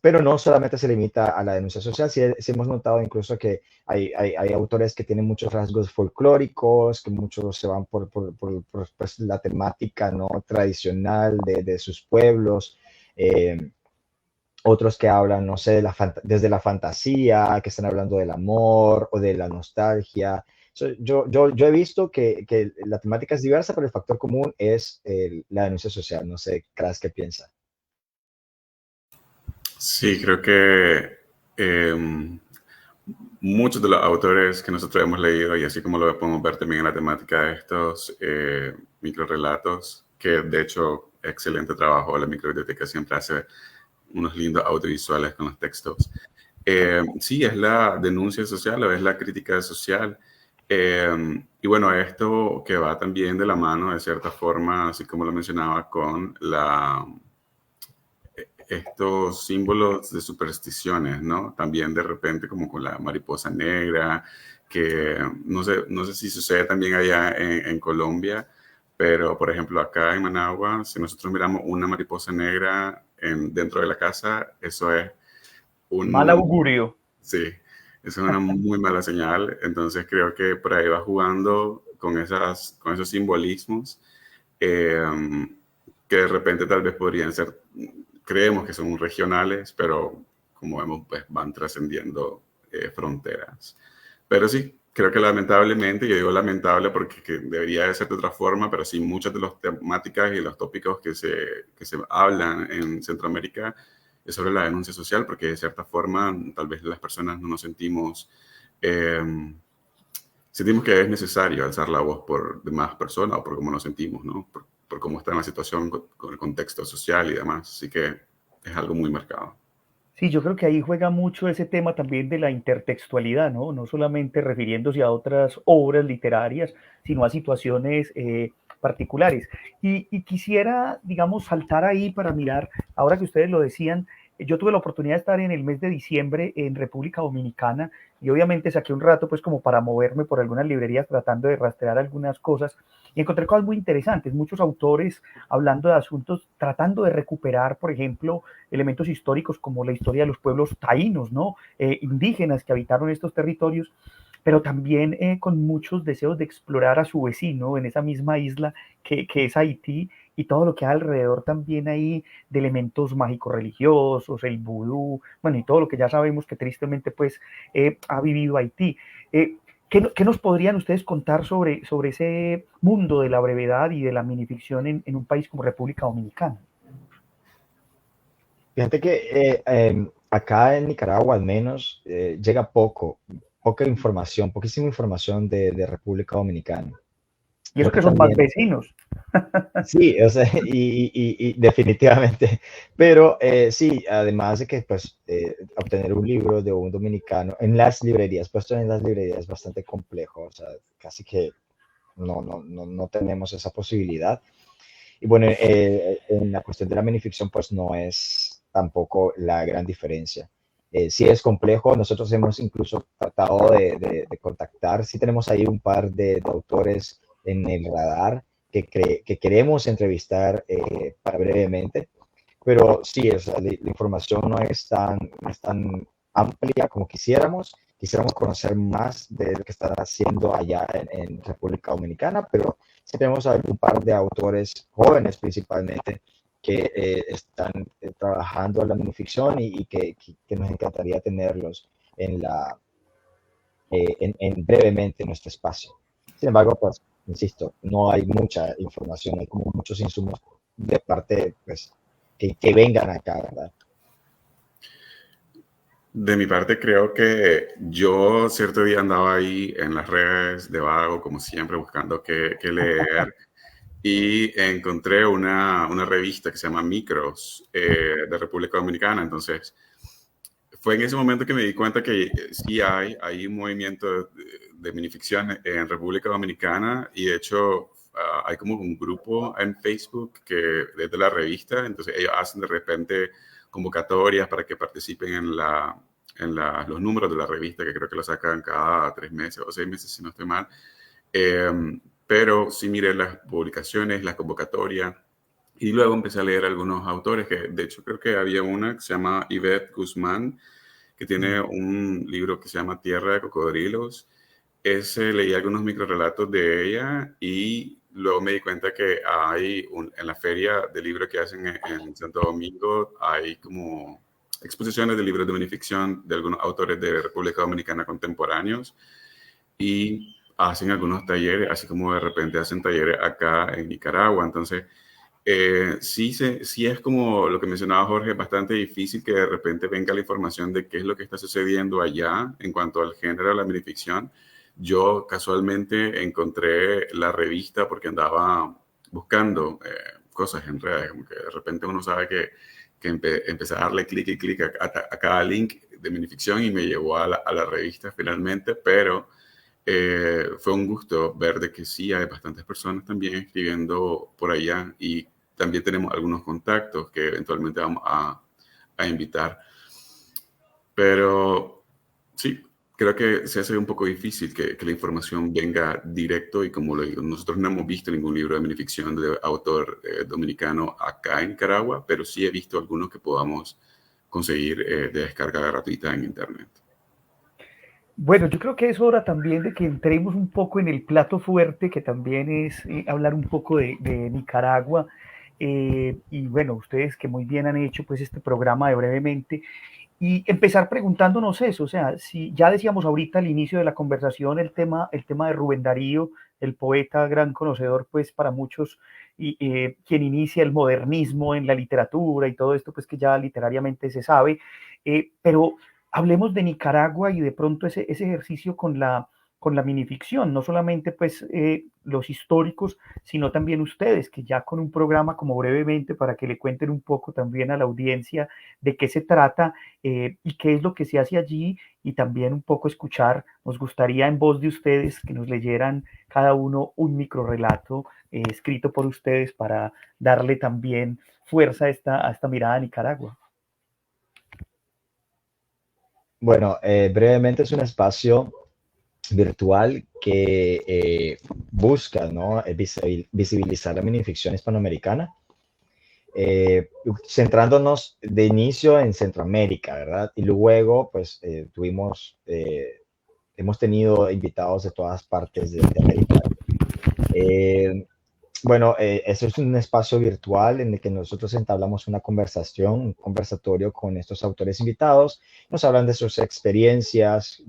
pero no solamente se limita a la denuncia social, sí hemos notado incluso que hay autores que tienen muchos rasgos folclóricos, que muchos se van por, pues, la temática no tradicional de sus pueblos. Otros que hablan, no sé, desde la fantasía, que están hablando del amor o de la nostalgia. Yo he visto que la temática es diversa, pero el factor común es la denuncia social. No sé, Kras, ¿qué piensa? Sí, creo que muchos de los autores que nosotros hemos leído, y así como lo podemos ver también en la temática de estos microrelatos, que de hecho, excelente trabajo, la microbiblioteca siempre hace unos lindos audiovisuales con los textos. Sí, es la denuncia social o es la crítica social. Y bueno, esto que va también de la mano, de cierta forma, así como lo mencionaba, con estos símbolos de supersticiones, ¿no? También de repente como con la mariposa negra, que no sé si sucede también allá en Colombia, pero por ejemplo acá en Managua, si nosotros miramos una mariposa negra dentro de la casa, eso es Mal un, augurio. sí, eso es una muy mala señal. Entonces creo que por ahí va jugando con esos simbolismos eh, que de repente tal vez podrían ser, creemos que son regionales, pero como vemos, pues van trascendiendo fronteras. Pero sí, creo que lamentablemente, yo digo lamentable porque que debería de ser de otra forma, pero sí, muchas de las temáticas y los tópicos que se hablan en Centroamérica es sobre la denuncia social, porque de cierta forma tal vez las personas no nos eh, sentimos que es necesario alzar la voz por demás personas o por cómo nos sentimos, ¿no? Por cómo está en la situación, con el contexto social y demás. Así que es algo muy marcado. Sí, yo creo que ahí juega mucho ese tema también de la intertextualidad, ¿no? No solamente refiriéndose a otras obras literarias, sino a situaciones particulares. Y quisiera, digamos, saltar ahí para mirar, ahora que ustedes lo decían, yo tuve la oportunidad de estar en el mes de diciembre en República Dominicana y obviamente saqué un rato pues como para moverme por algunas librerías tratando de rastrear algunas cosas y encontré cosas muy interesantes, muchos autores hablando de asuntos, tratando de recuperar, por ejemplo, elementos históricos como la historia de los pueblos taínos, ¿no? Indígenas que habitaron estos territorios, pero también con muchos deseos de explorar a su vecino en esa misma isla que es Haití y todo lo que hay alrededor también ahí de elementos mágicos religiosos, el vudú, bueno, y todo lo que ya sabemos que tristemente pues ha vivido Haití. ¿Qué nos podrían ustedes contar sobre ese mundo de la brevedad y de la minificción en un país como República Dominicana? Fíjate que acá en Nicaragua al menos llega poca información, poquísima información de República Dominicana. Y eso Creo que que son más también, vecinos. sí, o sea, y definitivamente, pero sí, además de que pues obtener un libro de un dominicano en las librerías, puesto en las librerías es bastante complejo, o sea, casi que no tenemos esa posibilidad. Y bueno, en la cuestión de la minificción, pues no es tampoco la gran diferencia. Sí es complejo, nosotros hemos incluso tratado de contactar, sí tenemos ahí un par de autores en el radar que queremos entrevistar para brevemente, pero sí, o sea, la información no es tan amplia como quisiéramos. Quisiéramos conocer más de lo que están haciendo allá en República Dominicana, pero sí tenemos un par de autores jóvenes principalmente que están trabajando en la minificción y que nos encantaría tenerlos en brevemente en nuestro espacio. Sin embargo, pues, insisto, no hay mucha información, hay como muchos insumos de parte, pues, que vengan acá, ¿verdad? De mi parte, creo que yo cierto día andaba ahí en las redes de vago, como siempre, buscando qué leer. Y encontré una revista que se llama Micros de República Dominicana. Entonces, fue en ese momento que me di cuenta que sí hay un movimiento de minificción en República Dominicana y de hecho hay como un grupo en Facebook que desde la revista, entonces ellos hacen de repente convocatorias para que participen los números de la revista, que creo que lo sacan cada 3 meses o 6 meses, si no estoy mal. Pero sí miré las publicaciones, la convocatoria, y luego empecé a leer algunos autores, que de hecho creo que había una que se llama Yvette Guzmán, que tiene un libro que se llama Tierra de Cocodrilos. Leí algunos microrelatos de ella y luego me di cuenta que en la feria de libros que hacen en Santo Domingo, hay como exposiciones de libros de minificción de algunos autores de República Dominicana contemporáneos y hacen algunos talleres, así como de repente hacen talleres acá en Nicaragua. Entonces, sí es como lo que mencionaba Jorge, bastante difícil que de repente venga la información de qué es lo que está sucediendo allá en cuanto al género de la minificción. Yo casualmente encontré la revista porque andaba buscando cosas en redes, como que de repente uno sabe que empecé a darle clic y clic a cada link de minificción y me llevó a la revista finalmente, pero fue un gusto ver de que sí hay bastantes personas también escribiendo por allá y también tenemos algunos contactos que eventualmente vamos a invitar. Pero sí, creo que se hace un poco difícil que la información venga directo y como lo digo, nosotros no hemos visto ningún libro de minificción de autor dominicano acá en Nicaragua, pero sí he visto algunos que podamos conseguir de descarga gratuita en internet. Bueno, yo creo que es hora también de que entremos un poco en el plato fuerte, que también es hablar un poco de Nicaragua. Y bueno, ustedes que muy bien han hecho pues este programa de brevemente y empezar preguntándonos eso, o sea, si ya decíamos ahorita al inicio de la conversación el tema de Rubén Darío, el poeta gran conocedor pues para muchos, quien inicia el modernismo en la literatura y todo esto pues que ya literariamente se sabe, pero hablemos de Nicaragua y de pronto ese ejercicio con la minificción, no solamente pues los históricos, sino también ustedes, que ya con un programa como brevemente para que le cuenten un poco también a la audiencia de qué se trata y qué es lo que se hace allí y también un poco escuchar, nos gustaría en voz de ustedes que nos leyeran cada uno un microrelato escrito por ustedes para darle también fuerza a esta mirada a Nicaragua. Bueno, brevemente es un espacio virtual que busca, ¿no?, visibilizar la minificción hispanoamericana, centrándonos de inicio en Centroamérica, ¿verdad? Y luego, pues, hemos tenido invitados de todas partes de América. Bueno, eso es un espacio virtual en el que nosotros entablamos una conversación, un conversatorio con estos autores invitados. Nos hablan de sus experiencias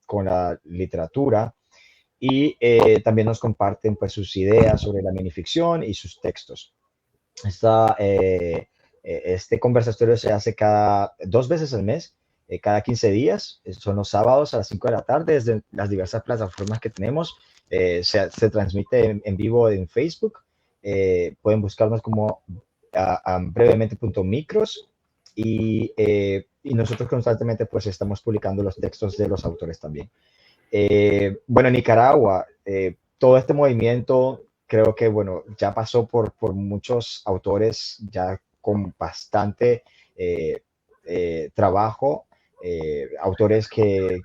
con la literatura y también nos comparten pues, sus ideas sobre la minificción y sus textos. Este conversatorio se hace 2 veces al mes, cada 15 días. Son los sábados a las 5 de la tarde desde las diversas plataformas que tenemos. Se transmite en vivo en Facebook. Pueden buscarnos como brevemente.micros y nosotros constantemente pues estamos publicando los textos de los autores también. Bueno, en Nicaragua, todo este movimiento creo que, bueno, ya pasó por muchos autores ya con bastante trabajo, autores que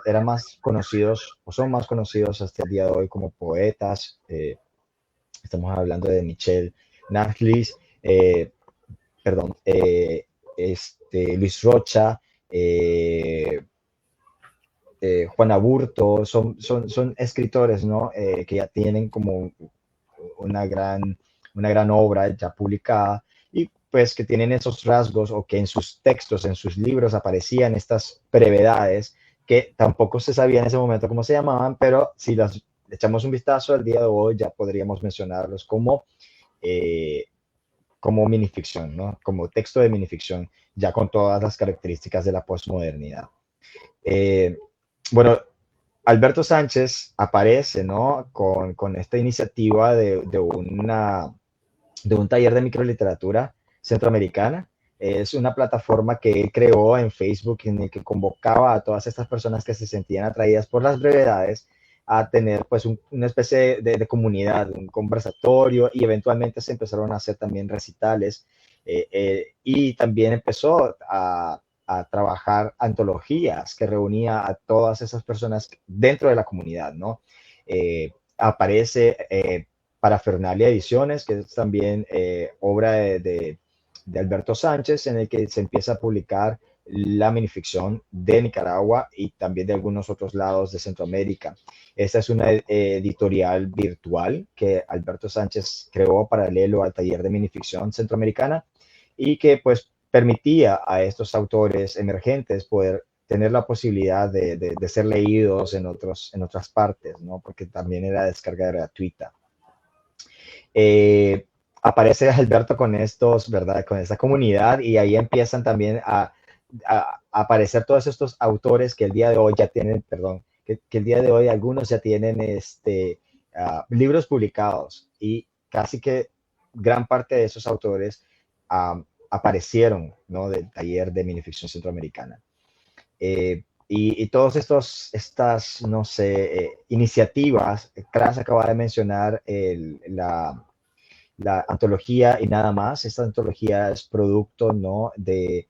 eran más conocidos o son más conocidos hasta el día de hoy como poetas. Estamos hablando de Michel Narlis, Luis Rocha, Juan Aburto, son escritores, ¿no?, que ya tienen como una gran obra ya publicada y pues que tienen esos rasgos o que en sus textos, en sus libros aparecían estas brevedades que tampoco se sabía en ese momento cómo se llamaban, pero si las echamos un vistazo al día de hoy ya podríamos mencionarlos como minificción, ¿no?, como texto de minificción, ya con todas las características de la posmodernidad. Bueno, Alberto Sánchez aparece, ¿no?, con esta iniciativa de un taller de microliteratura centroamericana. Es una plataforma que él creó en Facebook en el que convocaba a todas estas personas que se sentían atraídas por las brevedades a tener pues una especie de comunidad, un conversatorio, y eventualmente se empezaron a hacer también recitales y también empezó a a trabajar antologías que reunía a todas esas personas dentro de la comunidad, ¿no? Aparece Parafernalia Ediciones, que es también obra de Alberto Sánchez, en el que se empieza a publicar la minificción de Nicaragua y también de algunos otros lados de Centroamérica. Esta es una editorial virtual que Alberto Sánchez creó paralelo al taller de minificción centroamericana y que pues permitía a estos autores emergentes poder tener la posibilidad de ser leídos en otras partes, ¿no? Porque también era descarga gratuita. Aparece Alberto con estos, ¿verdad? Con esta comunidad, y ahí empiezan también a aparecer todos estos autores que el día de hoy ya tienen, que el día de hoy algunos ya tienen libros publicados, y casi que gran parte de esos autores aparecieron, ¿no? Del taller de minificción centroamericana. Y todas estas, no sé, iniciativas, Cras acaba de mencionar la antología Y Nada Más. Esta antología es producto, ¿no? de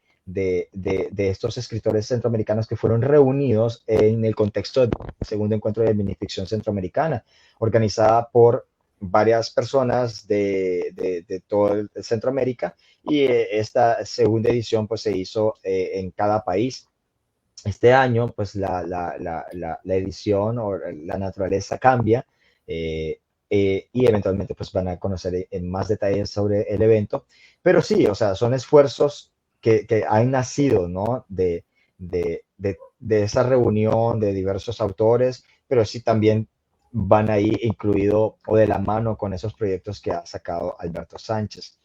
estos escritores centroamericanos que fueron reunidos en el contexto del segundo encuentro de minificción centroamericana, organizada por varias personas de todo el Centroamérica, y esta segunda edición pues se hizo en cada país. Este año pues la edición o la naturaleza cambia, y eventualmente pues van a conocer en más detalles sobre el evento, pero sí, o sea, son esfuerzos que han nacido, ¿no? de esa reunión de diversos autores, pero sí también van ahí incluido o de la mano con esos proyectos que ha sacado Alberto Sánchez.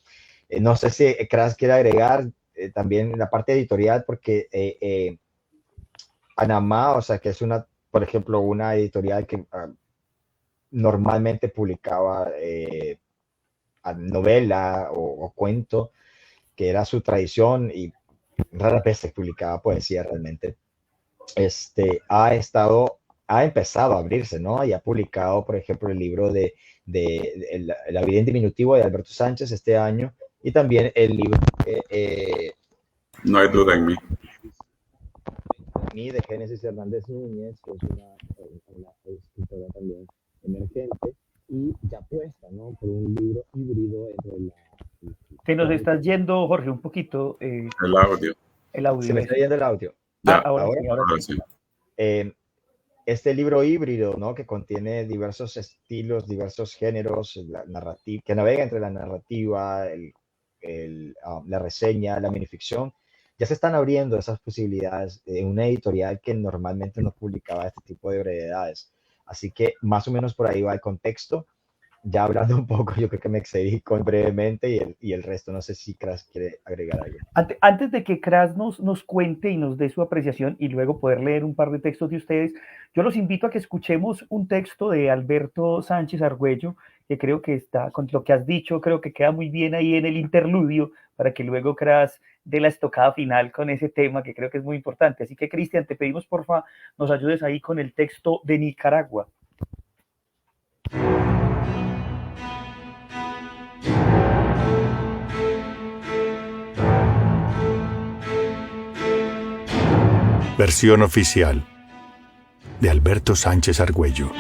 No sé si Cras quiere agregar también la parte editorial, porque Anamá, o sea, que es por ejemplo, una editorial que normalmente publicaba novela o cuento, que era su tradición, y rara vez se publicaba poesía realmente. Ha empezado a abrirse, ¿no? Y ha publicado, por ejemplo, el libro de La vida en diminutivo de Alberto Sánchez este año, y también el libro No hay duda en mí. De Génesis Hernández Núñez, que es una escritora también emergente y ya puesta, ¿no? Por un libro híbrido entre la... Te nos estás yendo, Jorge, un poquito. El audio. El audio. ¿Se me está yendo el audio? Ya, ahora sí. Este libro híbrido, ¿no? Que contiene diversos estilos, diversos géneros, que navega entre la narrativa, la reseña, la minificción. Ya se están abriendo esas posibilidades en una editorial que normalmente no publicaba este tipo de brevedades. Así que más o menos por ahí va el contexto. Ya hablando un poco, yo creo que me excedí brevemente, y el resto, no sé si Cras quiere agregar algo. Antes de que Cras nos cuente y nos dé su apreciación y luego poder leer un par de textos de ustedes, yo los invito a que escuchemos un texto de Alberto Sánchez Argüello, que creo que está, con lo que has dicho, creo que queda muy bien ahí en el interludio, para que luego Cras dé la estocada final con ese tema, que creo que es muy importante. Así que, Cristian, te pedimos, porfa, nos ayudes ahí con el texto de Nicaragua. Versión oficial de Alberto Sánchez Argüello.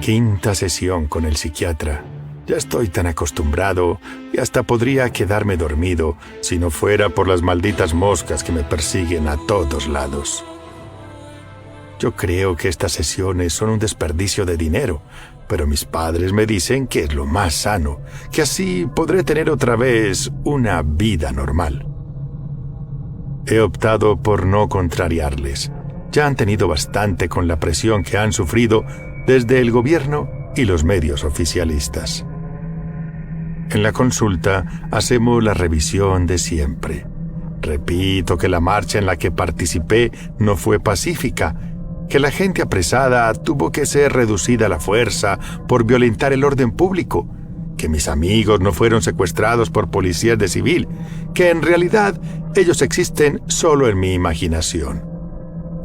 Quinta sesión con el psiquiatra. Ya estoy tan acostumbrado y hasta podría quedarme dormido si no fuera por las malditas moscas que me persiguen a todos lados. Yo creo que estas sesiones son un desperdicio de dinero, pero mis padres me dicen que es lo más sano, que así podré tener otra vez una vida normal. He optado por no contrariarles. Ya han tenido bastante con la presión que han sufrido desde el gobierno y los medios oficialistas. En la consulta hacemos la revisión de siempre. Repito que la marcha en la que participé no fue pacífica, que la gente apresada tuvo que ser reducida a la fuerza por violentar el orden público, que mis amigos no fueron secuestrados por policías de civil, que en realidad ellos existen solo en mi imaginación.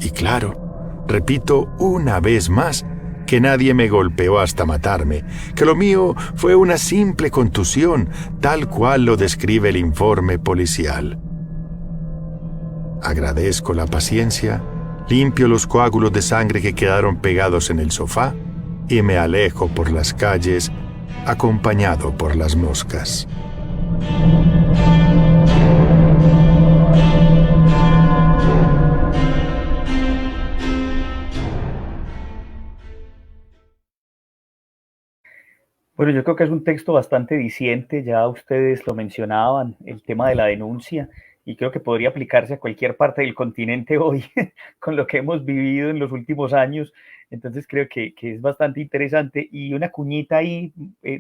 Y claro, repito una vez más que nadie me golpeó hasta matarme, que lo mío fue una simple contusión, tal cual lo describe el informe policial. Agradezco la paciencia, limpio los coágulos de sangre que quedaron pegados en el sofá y me alejo por las calles acompañado por las moscas. Bueno, yo creo que es un texto bastante diciente, ya ustedes lo mencionaban, el tema de la denuncia, y creo que podría aplicarse a cualquier parte del continente hoy, con lo que hemos vivido en los últimos años. Entonces creo que es bastante interesante. Y una cuñita ahí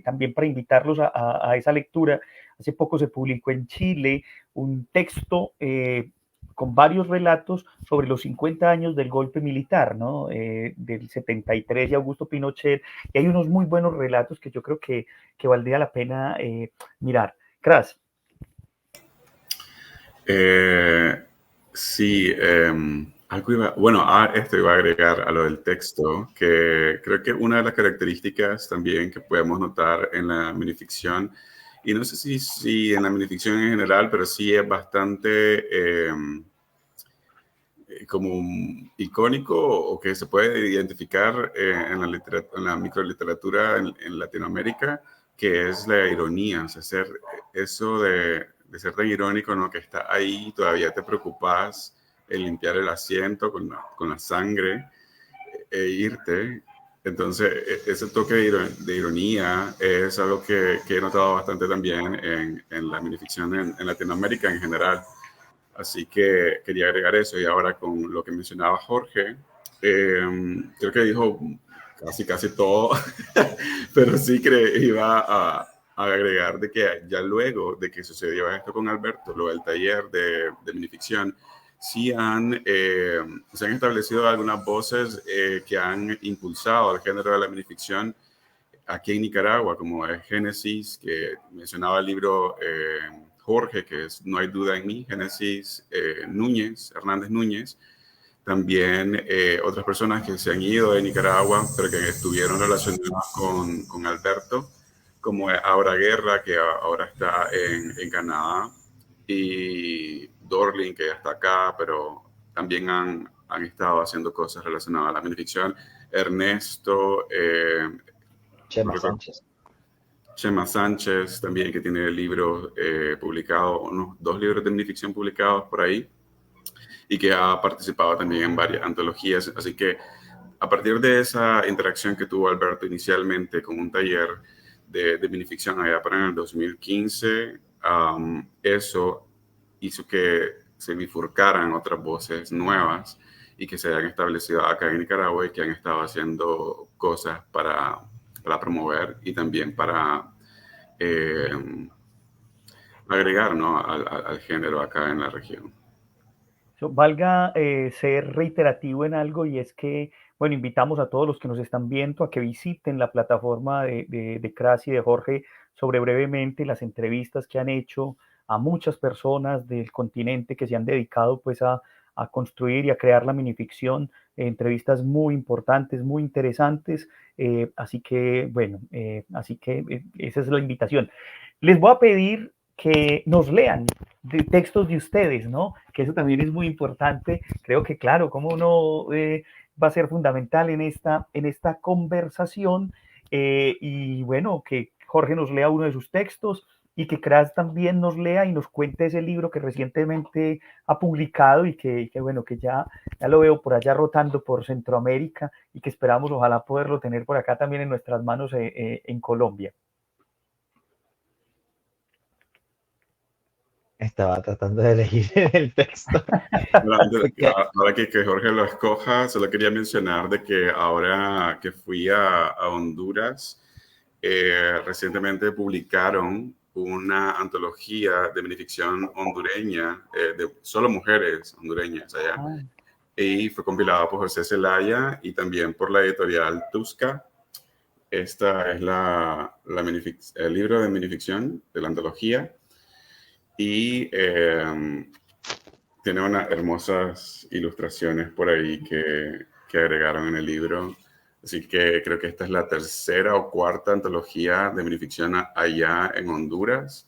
también para invitarlos a esa lectura. Hace poco se publicó en Chile un texto con varios relatos sobre los 50 años del golpe militar, ¿no? Del 73 de Augusto Pinochet, y hay unos muy buenos relatos que yo creo que valdría la pena mirar. Cras. Sí, algo esto iba a agregar a lo del texto, que creo que una de las características también que podemos notar en la minificción, y no sé si en la minificción en general, pero sí es bastante como icónico o que se puede identificar en la microliteratura en Latinoamérica, que es la ironía, o sea, hacer eso de ser tan irónico, ¿no? Que está ahí, todavía te preocupas en limpiar el asiento con la sangre e irte. Entonces, ese toque de ironía es algo que he notado bastante también en la minificción en Latinoamérica en general. Así que quería agregar eso. Y ahora con lo que mencionaba Jorge, creo que dijo casi todo, pero sí iba a agregar de que ya luego de que sucedió esto con Alberto, lo del taller de minificción, sí se han establecido algunas voces que han impulsado el género de la minificción aquí en Nicaragua, como es Génesis, que mencionaba el libro Jorge, que es No hay duda en mí, Génesis Hernández Núñez. También otras personas que se han ido de Nicaragua, pero que estuvieron relacionadas con Alberto, como Aura Guerra, que ahora está en Canadá, y Dorling, que ya está acá, pero también han estado haciendo cosas relacionadas a la minificción. Ernesto, Chema Sánchez, también, que tiene libros publicados, unos 2 libros de minificción publicados por ahí, y que ha participado también en varias antologías. Así que a partir de esa interacción que tuvo Alberto inicialmente con un taller de minificción allá para el 2015, eso hizo que se bifurcaran otras voces nuevas y que se hayan establecido acá en Nicaragua y que han estado haciendo cosas para promover y también para agregar, ¿no? al género acá en la región. Valga ser reiterativo en algo, y es que, bueno, invitamos a todos los que nos están viendo a que visiten la plataforma de Cras y de Jorge sobre brevemente las entrevistas que han hecho a muchas personas del continente que se han dedicado pues a construir y a crear la minificción, entrevistas muy importantes, muy interesantes, así que, bueno, esa es la invitación. Les voy a pedir que nos lean de textos de ustedes, ¿no? Que eso también es muy importante. Creo que, claro, como no va a ser fundamental en esta conversación. Y bueno, que Jorge nos lea uno de sus textos y que Cras también nos lea y nos cuente ese libro que recientemente ha publicado y que bueno, que ya lo veo por allá rotando por Centroamérica y que esperamos ojalá poderlo tener por acá también en nuestras manos en Colombia. Estaba tratando de elegir el texto. Ahora que Jorge lo escoja, solo quería mencionar de que ahora que fui a Honduras, recientemente publicaron una antología de minificción hondureña, de solo mujeres hondureñas allá, y fue compilada por José Zelaya y también por la editorial Tusca. Esta es el libro de minificción de la antología. Y tiene unas hermosas ilustraciones por ahí que agregaron en el libro. Así que creo que esta es la 3ª o 4ª antología de minificción allá en Honduras.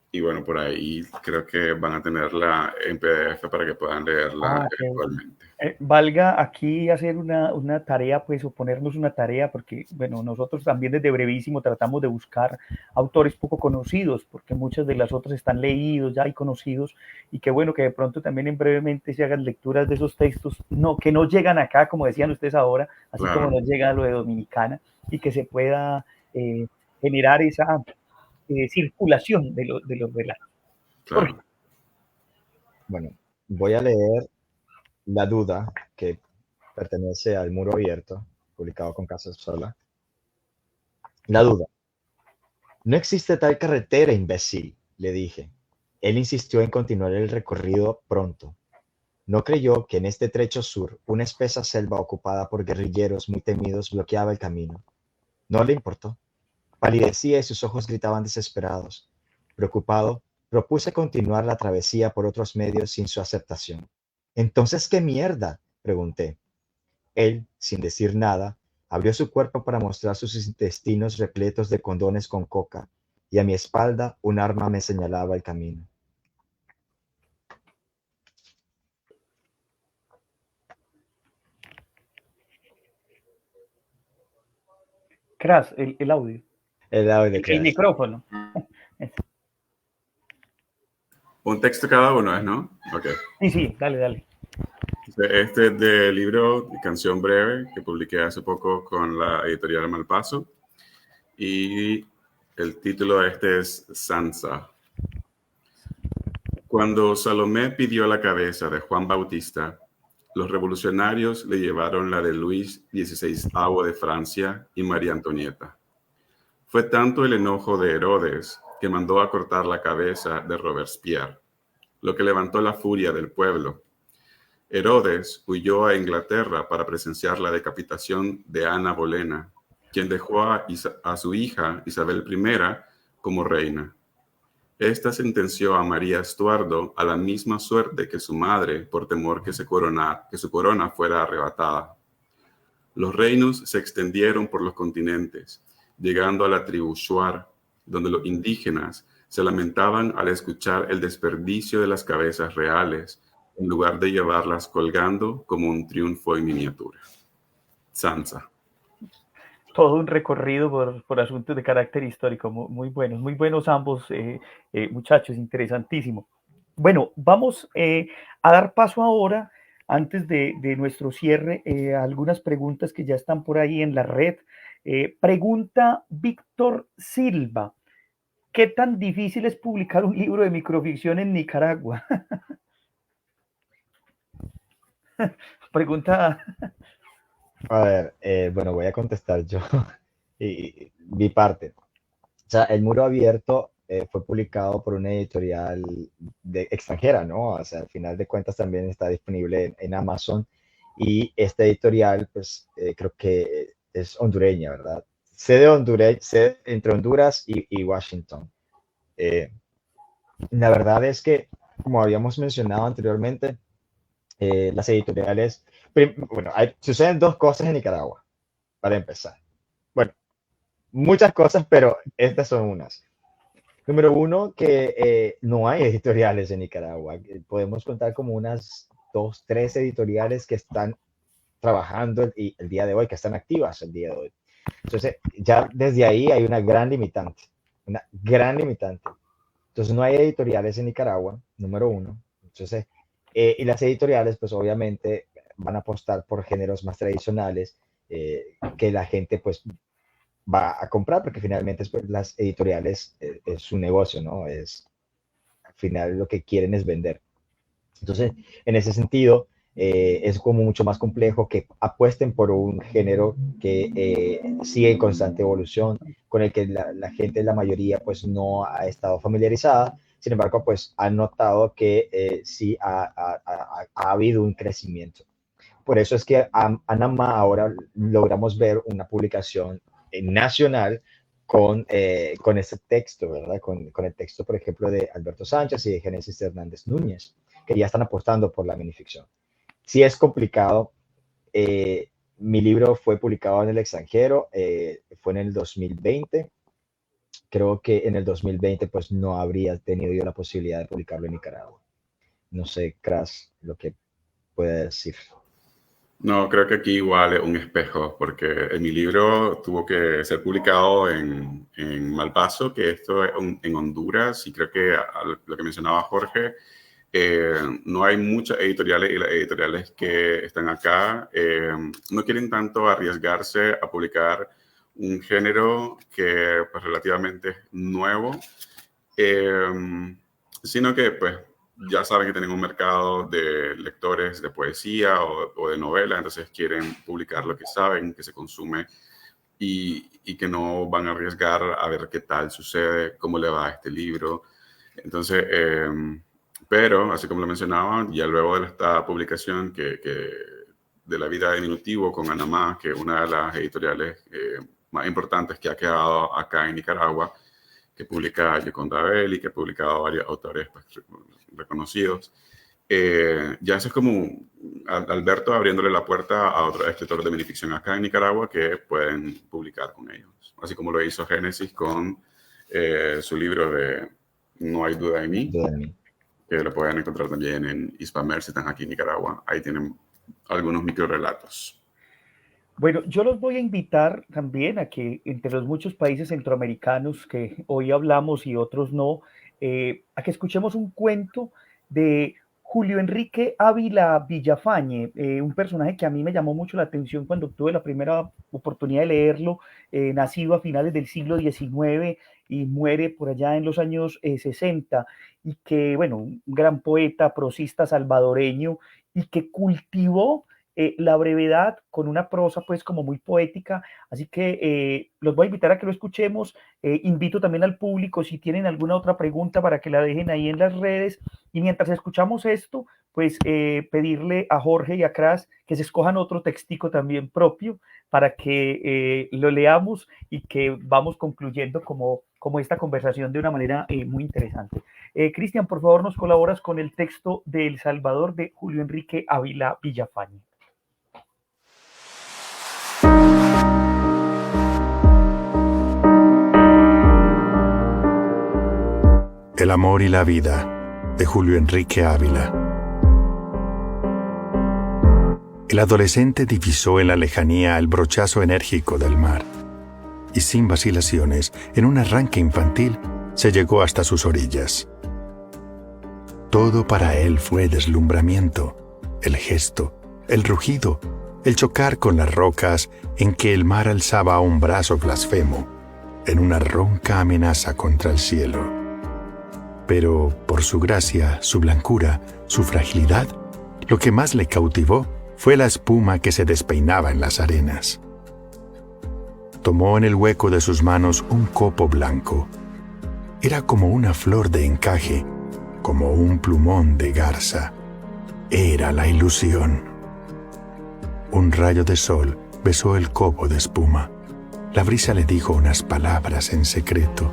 Y bueno, por ahí creo que van a tenerla en PDF para que puedan leerla Qué bueno. eventualmente. Valga aquí hacer una tarea, pues, o ponernos una tarea, porque, bueno, nosotros también desde Brevísimo tratamos de buscar autores poco conocidos, porque muchas de las otras están leídos ya y conocidos, y qué bueno que de pronto también en brevemente se hagan lecturas de esos textos, que no llegan acá, como decían ustedes ahora, así Claro. como nos llega lo de Dominicana, y que se pueda generar esa circulación de los relatos. Claro. Bueno, voy a leer La Duda, que pertenece al Muro Abierto, publicado con Casasola. La Duda. No existe tal carretera, imbécil, le dije. Él insistió en continuar el recorrido pronto. No creyó que en este trecho sur una espesa selva ocupada por guerrilleros muy temidos bloqueaba el camino. No le importó. Palidecía y sus ojos gritaban desesperados. Preocupado, propuse continuar la travesía por otros medios sin su aceptación. ¿Entonces qué mierda?, pregunté. Él, sin decir nada, abrió su cuerpo para mostrar sus intestinos repletos de condones con coca, y a mi espalda un arma me señalaba el camino. Crash, el audio. El audio de El Crash. micrófono. Un texto cada uno, ¿no? Ok. Sí, dale. Este es del libro Canción Breve que publiqué hace poco con la editorial Malpaso. Y el título de este es Sansa. Cuando Salomé pidió la cabeza de Juan Bautista, los revolucionarios le llevaron la de Luis XVI de Francia y María Antonieta. Fue tanto el enojo de Herodes que mandó a cortar la cabeza de Robespierre, lo que levantó la furia del pueblo. Herodes huyó a Inglaterra para presenciar la decapitación de Ana Bolena, quien dejó a su hija Isabel I como reina. Esta sentenció a María Estuardo a la misma suerte que su madre por temor que su corona fuera arrebatada. Los reinos se extendieron por los continentes, llegando a la tribu Shuar, donde los indígenas se lamentaban al escuchar el desperdicio de las cabezas reales, en lugar de llevarlas colgando como un triunfo en miniatura. Sansa. Todo un recorrido por asuntos de carácter histórico, muy buenos ambos, muchachos, interesantísimo. Bueno, vamos a dar paso ahora, antes de nuestro cierre, a algunas preguntas que ya están por ahí en la red. Pregunta Víctor Silva: ¿qué tan difícil es publicar un libro de microficción en Nicaragua? Pregunta. A ver, bueno, voy a contestar yo y mi parte. O sea, El Muro Abierto fue publicado por una editorial extranjera, ¿no? O sea, al final de cuentas también está disponible en Amazon, y esta editorial, pues, creo que es hondureña, ¿verdad? Sede entre Honduras y Washington. La verdad es que, como habíamos mencionado anteriormente, las editoriales, bueno, suceden dos cosas en Nicaragua, para empezar. Bueno, muchas cosas, pero estas son unas. Número uno, que no hay editoriales en Nicaragua. Podemos contar como unas 2, 3 editoriales que están trabajando el día de hoy, que están activas el día de hoy. Entonces, ya desde ahí hay una gran limitante. Entonces, no hay editoriales en Nicaragua, número uno. Entonces, y las editoriales, pues obviamente van a apostar por géneros más tradicionales, que la gente pues va a comprar, porque finalmente pues, las editoriales es su negocio, ¿no? Al final lo que quieren es vender. Entonces, en ese sentido, es como mucho más complejo que apuesten por un género que sigue en constante evolución, con el que la gente, la mayoría, pues no ha estado familiarizada. Sin embargo, pues han notado que sí ha habido un crecimiento. Por eso es que Anamá ahora logramos ver una publicación nacional con este texto, ¿verdad? Con el texto, por ejemplo, de Alberto Sánchez y de Génesis Hernández Núñez, que ya están apostando por la minificción. Sí es complicado. Mi libro fue publicado en el extranjero, fue en el 2020, creo que en el 2020 pues no habría tenido yo la posibilidad de publicarlo en Nicaragua. No sé, Cras, lo que puede decir. No, creo que aquí igual es un espejo, porque en mi libro tuvo que ser publicado en Malpaso, que esto es en Honduras, y creo que lo que mencionaba Jorge, no hay muchas editoriales, y las editoriales que están acá no quieren tanto arriesgarse a publicar un género que pues, relativamente es nuevo, sino que pues ya saben que tienen un mercado de lectores de poesía o de novela, entonces quieren publicar lo que saben que se consume y que no van a arriesgar a ver qué tal sucede, cómo le va a este libro. Entonces, pero, así como lo mencionaba, ya luego de esta publicación de La vida de Diminutivo con Anamá, que es una de las editoriales más importantes que ha quedado acá en Nicaragua, que publica Yoconda Belli, que ha publicado varios autores pues, reconocidos. Ya eso es como Alberto abriéndole la puerta a otros escritores de minificción acá en Nicaragua que pueden publicar con ellos. Así como lo hizo Génesis con su libro de No hay duda de mí, que lo pueden encontrar también en Hispamer si están aquí en Nicaragua. Ahí tienen algunos microrelatos. Bueno, yo los voy a invitar también a que entre los muchos países centroamericanos que hoy hablamos y otros no, a que escuchemos un cuento de Julio Enrique Ávila Villafañe, un personaje que a mí me llamó mucho la atención cuando tuve la primera oportunidad de leerlo, nacido a finales del siglo XIX y muere por allá en los años 60, y que, bueno, un gran poeta, prosista salvadoreño, y que cultivó la brevedad con una prosa pues como muy poética, así que los voy a invitar a que lo escuchemos. Invito también al público si tienen alguna otra pregunta para que la dejen ahí en las redes, y mientras escuchamos esto pues pedirle a Jorge y a Cras que se escojan otro textico también propio para que lo leamos y que vamos concluyendo como esta conversación de una manera muy interesante. Cristian, por favor nos colaboras con el texto de El Salvador de Julio Enrique Ávila Villafañe. El amor y la vida, de Julio Enrique Ávila. El adolescente divisó en la lejanía el brochazo enérgico del mar, y sin vacilaciones, en un arranque infantil, se llegó hasta sus orillas. Todo para él fue deslumbramiento, el gesto, el rugido, el chocar con las rocas en que el mar alzaba un brazo blasfemo, en una ronca amenaza contra el cielo. Pero por su gracia, su blancura, su fragilidad, lo que más le cautivó fue la espuma que se despeinaba en las arenas. Tomó en el hueco de sus manos un copo blanco. Era como una flor de encaje, como un plumón de garza. Era la ilusión. Un rayo de sol besó el copo de espuma. La brisa le dijo unas palabras en secreto.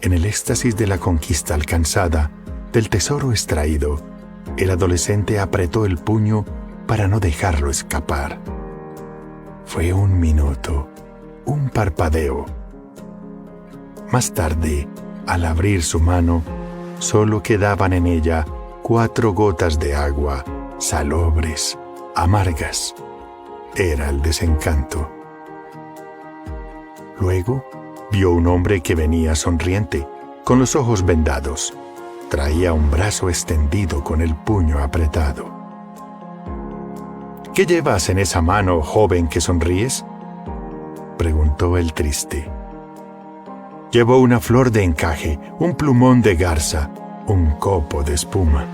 En el éxtasis de la conquista alcanzada, del tesoro extraído, el adolescente apretó el puño para no dejarlo escapar. Fue un minuto, un parpadeo. Más tarde, al abrir su mano, solo quedaban en ella 4 gotas de agua, salobres, amargas. Era el desencanto. Luego, vio un hombre que venía sonriente, con los ojos vendados. Traía un brazo extendido con el puño apretado. ¿Qué llevas en esa mano, joven, que sonríes?, preguntó el triste. Llevo una flor de encaje, un plumón de garza, un copo de espuma.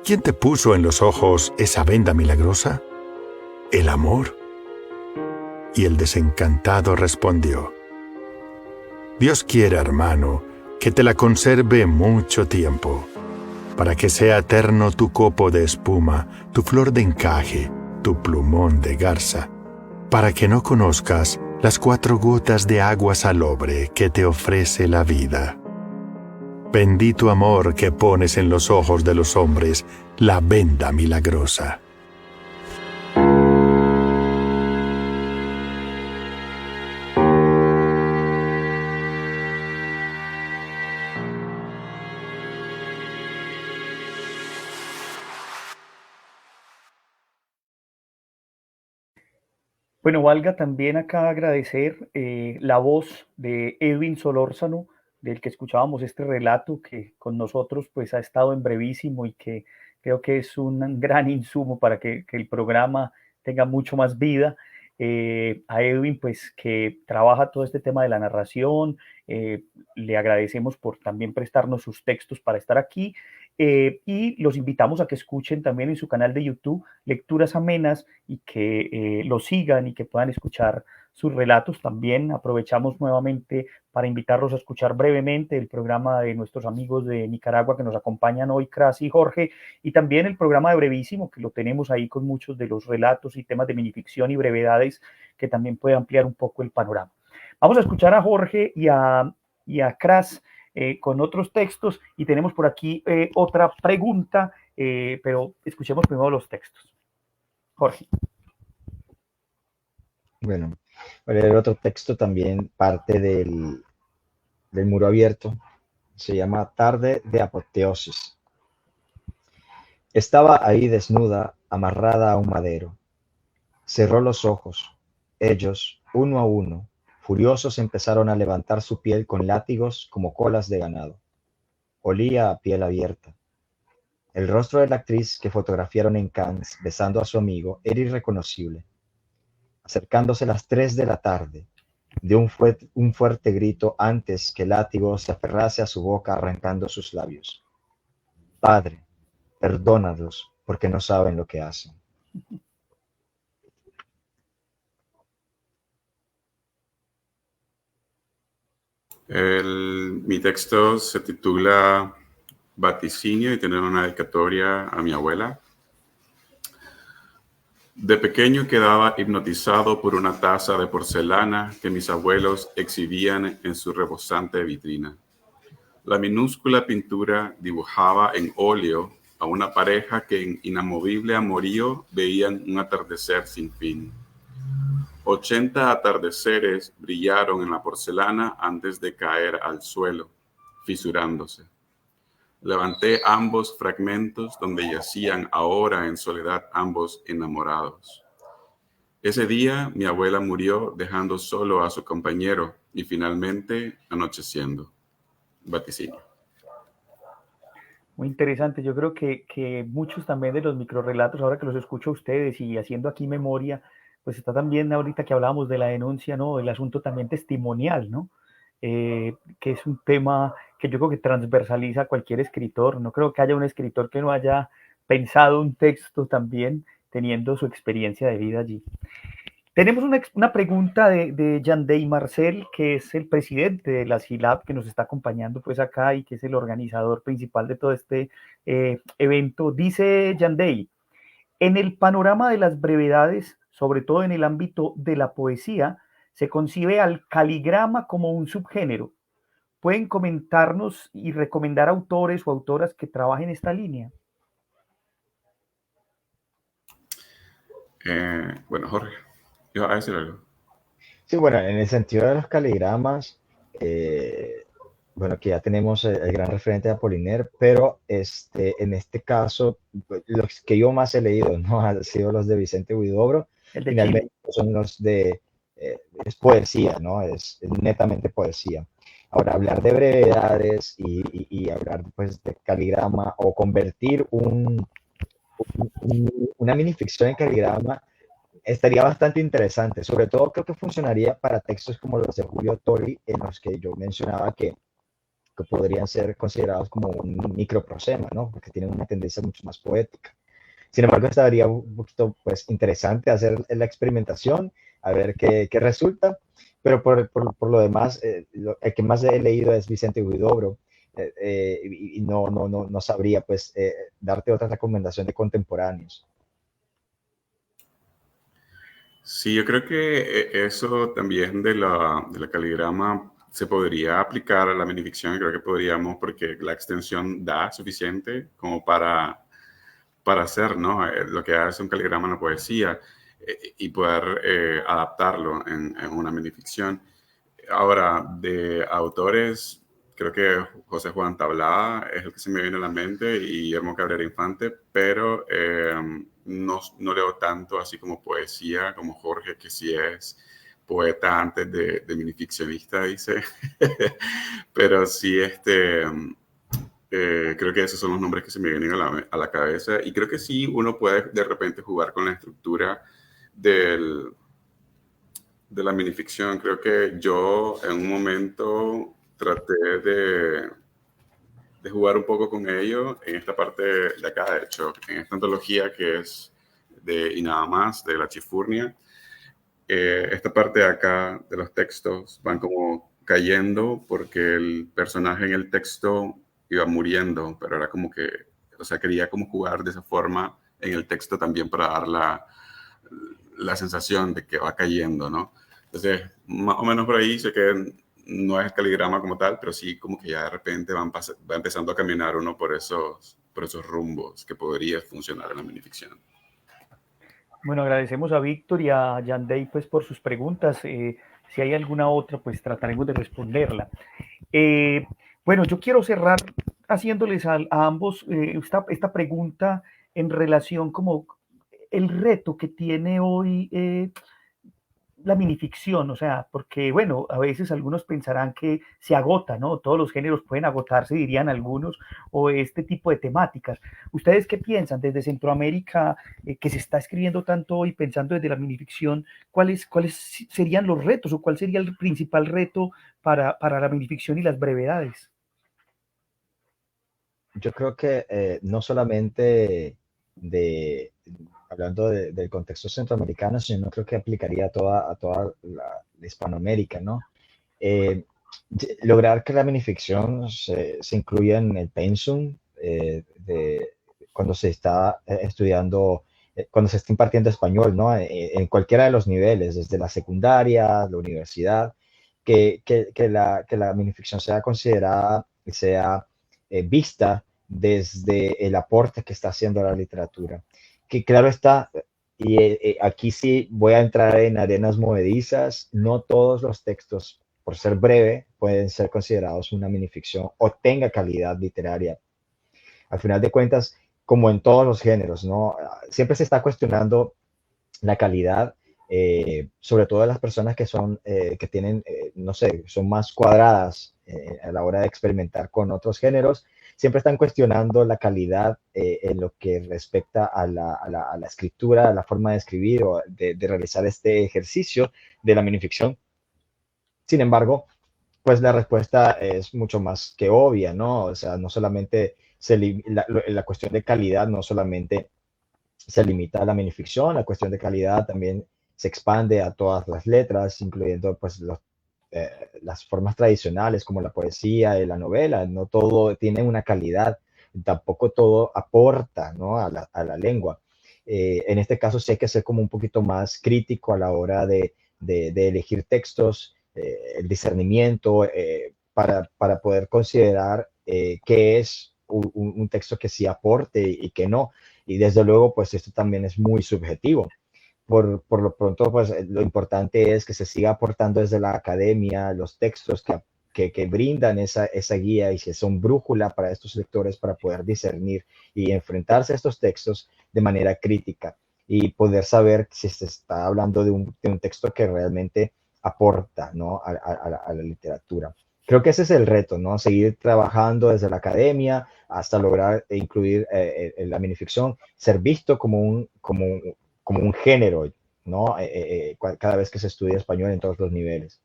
¿Quién te puso en los ojos esa venda milagrosa? ¿El amor? Y el desencantado respondió: Dios quiera, hermano, que te la conserve mucho tiempo, para que sea eterno tu copo de espuma, tu flor de encaje, tu plumón de garza, para que no conozcas las 4 gotas de agua salobre que te ofrece la vida. Bendito amor que pones en los ojos de los hombres la venda milagrosa. Bueno, valga también acá agradecer la voz de Edwin Solórzano, del que escuchábamos este relato, que con nosotros pues ha estado en brevísimo y que creo que es un gran insumo para que el programa tenga mucho más vida. A Edwin pues que trabaja todo este tema de la narración, le agradecemos por también prestarnos sus textos para estar aquí y los invitamos a que escuchen también en su canal de YouTube Lecturas Amenas y que lo sigan y que puedan escuchar sus relatos. También aprovechamos nuevamente para invitarlos a escuchar brevemente el programa de nuestros amigos de Nicaragua que nos acompañan hoy, Cras y Jorge, y también el programa de Brevísimo, que lo tenemos ahí con muchos de los relatos y temas de minificción y brevedades que también puede ampliar un poco el panorama. Vamos a escuchar a Jorge y a Cras con otros textos y tenemos por aquí otra pregunta, pero escuchemos primero los textos. Jorge. Bueno, voy a leer otro texto también, parte del muro abierto. Se llama Tarde de Apoteosis. Estaba ahí desnuda, amarrada a un madero. Cerró los ojos. Ellos, uno a uno, furiosos, empezaron a levantar su piel con látigos como colas de ganado. Olía a piel abierta. El rostro de la actriz que fotografiaron en Cannes besando a su amigo era irreconocible. Acercándose las 3 de la tarde, dio un fuerte grito antes que el látigo se aferrase a su boca arrancando sus labios. Padre, perdónalos porque no saben lo que hacen. Mi texto se titula Vaticinio y tiene una dedicatoria a mi abuela. De pequeño quedaba hipnotizado por una taza de porcelana que mis abuelos exhibían en su rebosante vitrina. La minúscula pintura dibujaba en óleo a una pareja que en inamovible amorío veían un atardecer sin fin. 80 atardeceres brillaron en la porcelana antes de caer al suelo, fisurándose. Levanté ambos fragmentos donde yacían ahora en soledad ambos enamorados. Ese día mi abuela murió dejando solo a su compañero y finalmente anocheciendo. Vaticinio. Muy interesante. Yo creo que muchos también de los microrelatos, ahora que los escucho a ustedes y haciendo aquí memoria, pues está también ahorita que hablábamos de la denuncia, ¿no? El asunto también testimonial, ¿no? Que es un tema que yo creo que transversaliza a cualquier escritor. No creo que haya un escritor que no haya pensado un texto también teniendo su experiencia de vida allí. Tenemos una pregunta de Yandey Marcel, que es el presidente de la CILAB, que nos está acompañando pues acá y que es el organizador principal de todo este evento. Dice Yandey, en el panorama de las brevedades, sobre todo en el ámbito de la poesía, se concibe al caligrama como un subgénero. ¿Pueden comentarnos y recomendar autores o autoras que trabajen esta línea? Bueno, Jorge, ¿ibas a decir algo? Sí, bueno, en el sentido de los caligramas, bueno, que ya tenemos el gran referente de Apollinaire, pero en este caso, los que yo más he leído, ¿no? Han sido los de Vicente Huidobro, El de finalmente Chile. son los de, es poesía, ¿no? Es netamente poesía. Ahora, hablar de brevedades y hablar pues de caligrama o convertir una minificción en caligrama estaría bastante interesante. Sobre todo creo que funcionaría para textos como los de Julio Tori, en los que yo mencionaba que podrían ser considerados como un microprosema, ¿no? Porque tienen una tendencia mucho más poética. Sin embargo, estaría un poquito pues, interesante hacer la experimentación, a ver qué resulta. Pero por lo demás, el que más he leído es Vicente Huidobro, y no sabría pues darte otra recomendación de contemporáneos. Sí, yo creo que eso también de la caligrama se podría aplicar a la minificción y creo que podríamos, porque la extensión da suficiente como para hacer, ¿no? Lo que hace un caligrama en la poesía y poder adaptarlo en una minificción. Ahora, de autores creo que José Juan Tablada es el que se me viene a la mente y Guillermo Cabrera Infante, pero no leo tanto así como poesía, como Jorge, que sí es poeta antes de minificcionista, dice. Pero sí, creo que esos son los nombres que se me vienen a la cabeza, y creo que sí, uno puede de repente jugar con la estructura de la minificción. Creo que yo en un momento traté de jugar un poco con ello en esta parte de acá, de hecho, en esta antología que es de Y Nada Más, de La Chifurnia. Esta parte de acá de los textos van como cayendo porque el personaje en el texto iba muriendo, pero era como que, o sea, quería como jugar de esa forma en el texto también para dar la sensación de que va cayendo, ¿no? Entonces, más o menos por ahí sé que no es caligrama como tal, pero sí como que ya de repente va empezando a caminar uno por esos rumbos que podría funcionar en la minificción. Bueno, agradecemos a Víctor y a Yandey pues por sus preguntas. Si hay alguna otra, pues trataremos de responderla. Bueno, yo quiero cerrar haciéndoles a ambos esta pregunta en relación como el reto que tiene hoy la minificción, o sea, porque bueno, a veces algunos pensarán que se agota, ¿no? Todos los géneros pueden agotarse, dirían algunos, o este tipo de temáticas. ¿Ustedes qué piensan desde Centroamérica, que se está escribiendo tanto hoy, pensando desde la minificción, cuáles serían los retos o cuál sería el principal reto para la minificción y las brevedades? Yo creo que no solamente hablando del contexto centroamericano, sino creo que aplicaría a toda la Hispanoamérica, ¿no? Eh, Lograr que la minificción se incluya en el pensum cuando se está estudiando, cuando se está impartiendo español, ¿no? En cualquiera de los niveles, desde la secundaria, la universidad, que la minificción sea considerada, sea vista desde el aporte que está haciendo la literatura. Que claro está, y aquí sí voy a entrar en arenas movedizas, no todos los textos, por ser breve, pueden ser considerados una minificción o tenga calidad literaria. Al final de cuentas, como en todos los géneros, ¿no? Siempre se está cuestionando la calidad, sobre todo de las personas que tienen, no sé, son más cuadradas a la hora de experimentar con otros géneros, siempre están cuestionando la calidad en lo que respecta a la escritura, a la forma de escribir o de realizar este ejercicio de la minificción. Sin embargo, pues la respuesta es mucho más que obvia, ¿no? O sea, no solamente la cuestión de calidad no solamente se limita a la minificción, la cuestión de calidad también se expande a todas las letras, incluyendo pues las formas tradicionales como la poesía y la novela. No todo tiene una calidad, tampoco todo aporta, ¿no? a la lengua. En este caso sí hay que ser como un poquito más crítico a la hora de elegir textos, el discernimiento, para poder considerar qué es un texto que sí aporte y que no. Y desde luego, pues esto también es muy subjetivo. Por lo pronto, pues lo importante es que se siga aportando desde la academia los textos que brindan esa guía y que son brújula para estos lectores para poder discernir y enfrentarse a estos textos de manera crítica y poder saber si se está hablando de un texto que realmente aporta, ¿no? a la literatura. Creo que ese es el reto, ¿no? Seguir trabajando desde la academia hasta lograr incluir la minificción, ser visto como un género, ¿no? Cada vez que se estudia español en todos los niveles.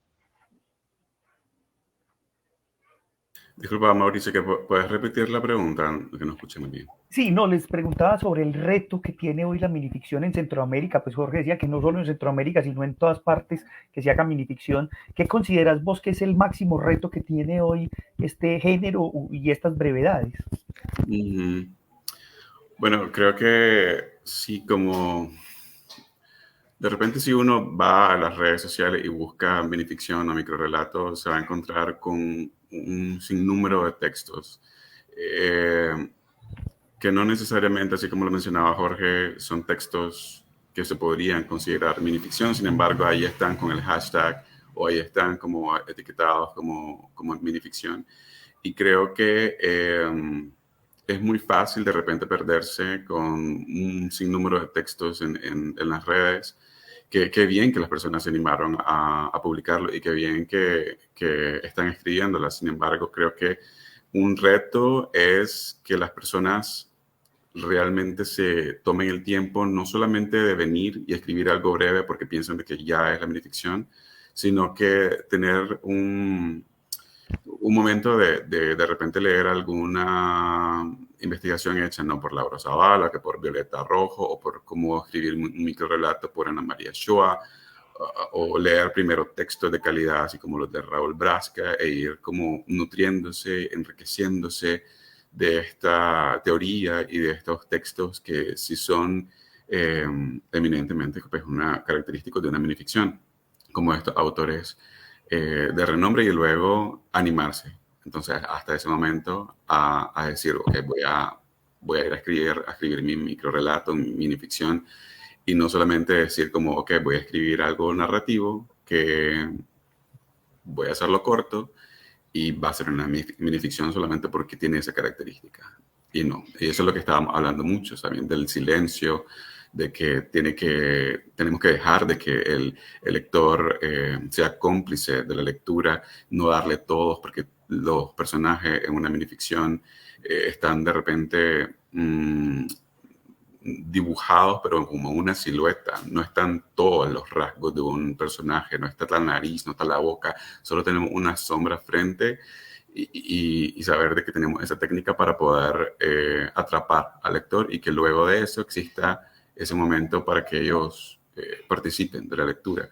Disculpa, Mauricio, que puedes repetir la pregunta, que no escuché muy bien. Sí, no, les preguntaba sobre el reto que tiene hoy la minificción en Centroamérica. Pues Jorge decía que no solo en Centroamérica, sino en todas partes que se haga minificción. ¿Qué consideras vos que es el máximo reto que tiene hoy este género y estas brevedades? Bueno, creo que sí, como de repente si uno va a las redes sociales y busca minificción o microrelatos, se va a encontrar con un sinnúmero de textos que no necesariamente, así como lo mencionaba Jorge, son textos que se podrían considerar minificción. Sin embargo, ahí están con el hashtag o ahí están como etiquetados como minificción. y creo que es muy fácil de repente perderse con un sinnúmero de textos en las redes. Qué bien que las personas se animaron a publicarlo y qué bien que están escribiéndolas. Sin embargo, creo que un reto es que las personas realmente se tomen el tiempo no solamente de venir y escribir algo breve porque piensan de que ya es la minificción, sino que tener un momento de repente leer alguna investigación hecha no por Laura Zavala, que por Violeta Rojo, o por cómo escribir un microrelato por Ana María Shoa, o leer primero textos de calidad, así como los de Raúl Brasca, e ir como nutriéndose, enriqueciéndose de esta teoría y de estos textos que sí son eminentemente pues, una característica de una minificción, como estos autores de renombre, y luego animarse. Entonces, hasta ese momento, a decir, ok, voy a ir a escribir mi microrelato, mi minificción, y no solamente decir como, ok, voy a escribir algo narrativo, que voy a hacerlo corto, y va a ser una minificción solamente porque tiene esa característica. Y no, y eso es lo que estábamos hablando mucho, ¿saben? Del silencio, de que tenemos que dejar de que el lector sea cómplice de la lectura, no darle todos, porque los personajes en una minificción están de repente dibujados, pero como una silueta. No están todos los rasgos de un personaje, no está la nariz, no está la boca, solo tenemos una sombra frente y saber de que tenemos esa técnica para poder atrapar al lector y que luego de eso exista ese momento para que ellos participen de la lectura.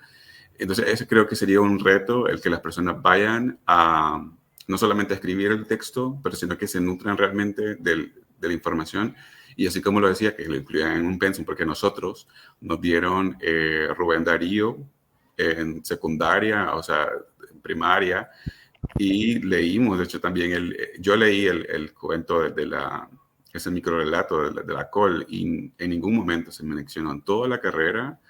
Entonces, ese creo que sería un reto, el que las personas vayan a no solamente a escribir el texto, pero sino que se nutran realmente de la información. Y así como lo decía, que lo incluyan en un pensum, porque nosotros nos dieron Rubén Darío en secundaria, o sea, en primaria, y leímos, de hecho, también yo leí el cuento ese microrelato de la col, y en ningún momento se mencionó en toda la carrera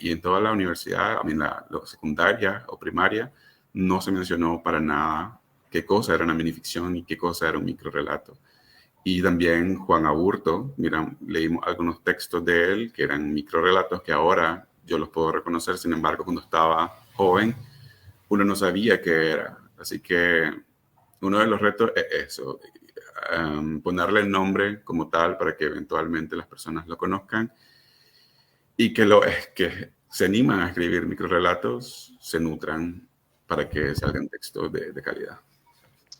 y en toda la universidad, la secundaria o primaria, no se mencionó para nada qué cosa era una minificción y qué cosa era un microrelato. Y también Juan Aburto, mira, leímos algunos textos de él que eran microrelatos que ahora yo los puedo reconocer, sin embargo, cuando estaba joven, uno no sabía qué era. Así que uno de los retos es eso, ponerle el nombre como tal para que eventualmente las personas lo conozcan y que se animan a escribir microrelatos, se nutran para que salgan textos de calidad.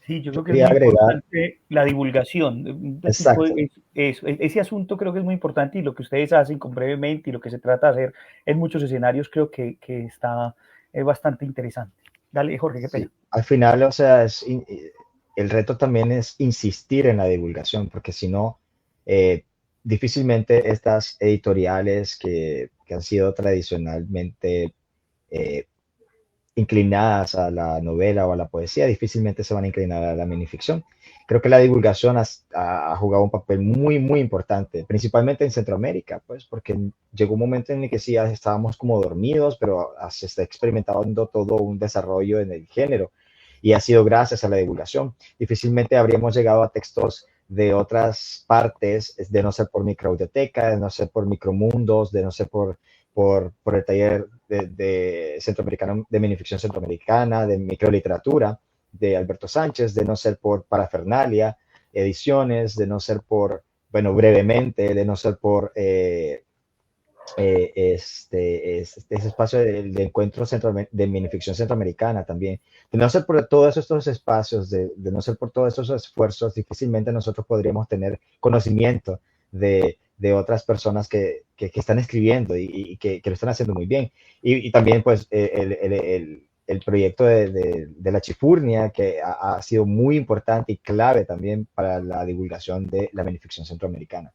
Sí, yo creo que es Quería muy agregar, importante la divulgación. exacto. Ese asunto creo que es muy importante y lo que ustedes hacen con Brevemente y lo que se trata de hacer en muchos escenarios creo que está bastante interesante. Dale, Jorge, qué pena. Sí, al final, o sea, el reto también es insistir en la divulgación, porque si no, difícilmente estas editoriales que han sido tradicionalmente inclinadas a la novela o a la poesía, difícilmente se van a inclinar a la minificción. Creo que la divulgación ha jugado un papel muy, muy importante, principalmente en Centroamérica, pues, porque llegó un momento en el que sí ya estábamos como dormidos, pero se está experimentando todo un desarrollo en el género y ha sido gracias a la divulgación. Difícilmente habríamos llegado a textos de otras partes, de no ser por microbiblioteca, de no ser por micromundos, de no ser por el taller de centroamericano, de minificción centroamericana, de microliteratura, de Alberto Sánchez, de no ser por Parafernalia Ediciones, de no ser por, bueno, Brevemente, de no ser por este espacio de encuentro de minificción centroamericana también. De no ser por todos estos espacios, de no ser por todos estos esfuerzos, difícilmente nosotros podríamos tener conocimiento de otras personas que están escribiendo y que lo están haciendo muy bien. Y también, pues, el proyecto de la Chifurnia, que ha sido muy importante y clave también para la divulgación de la minificción centroamericana.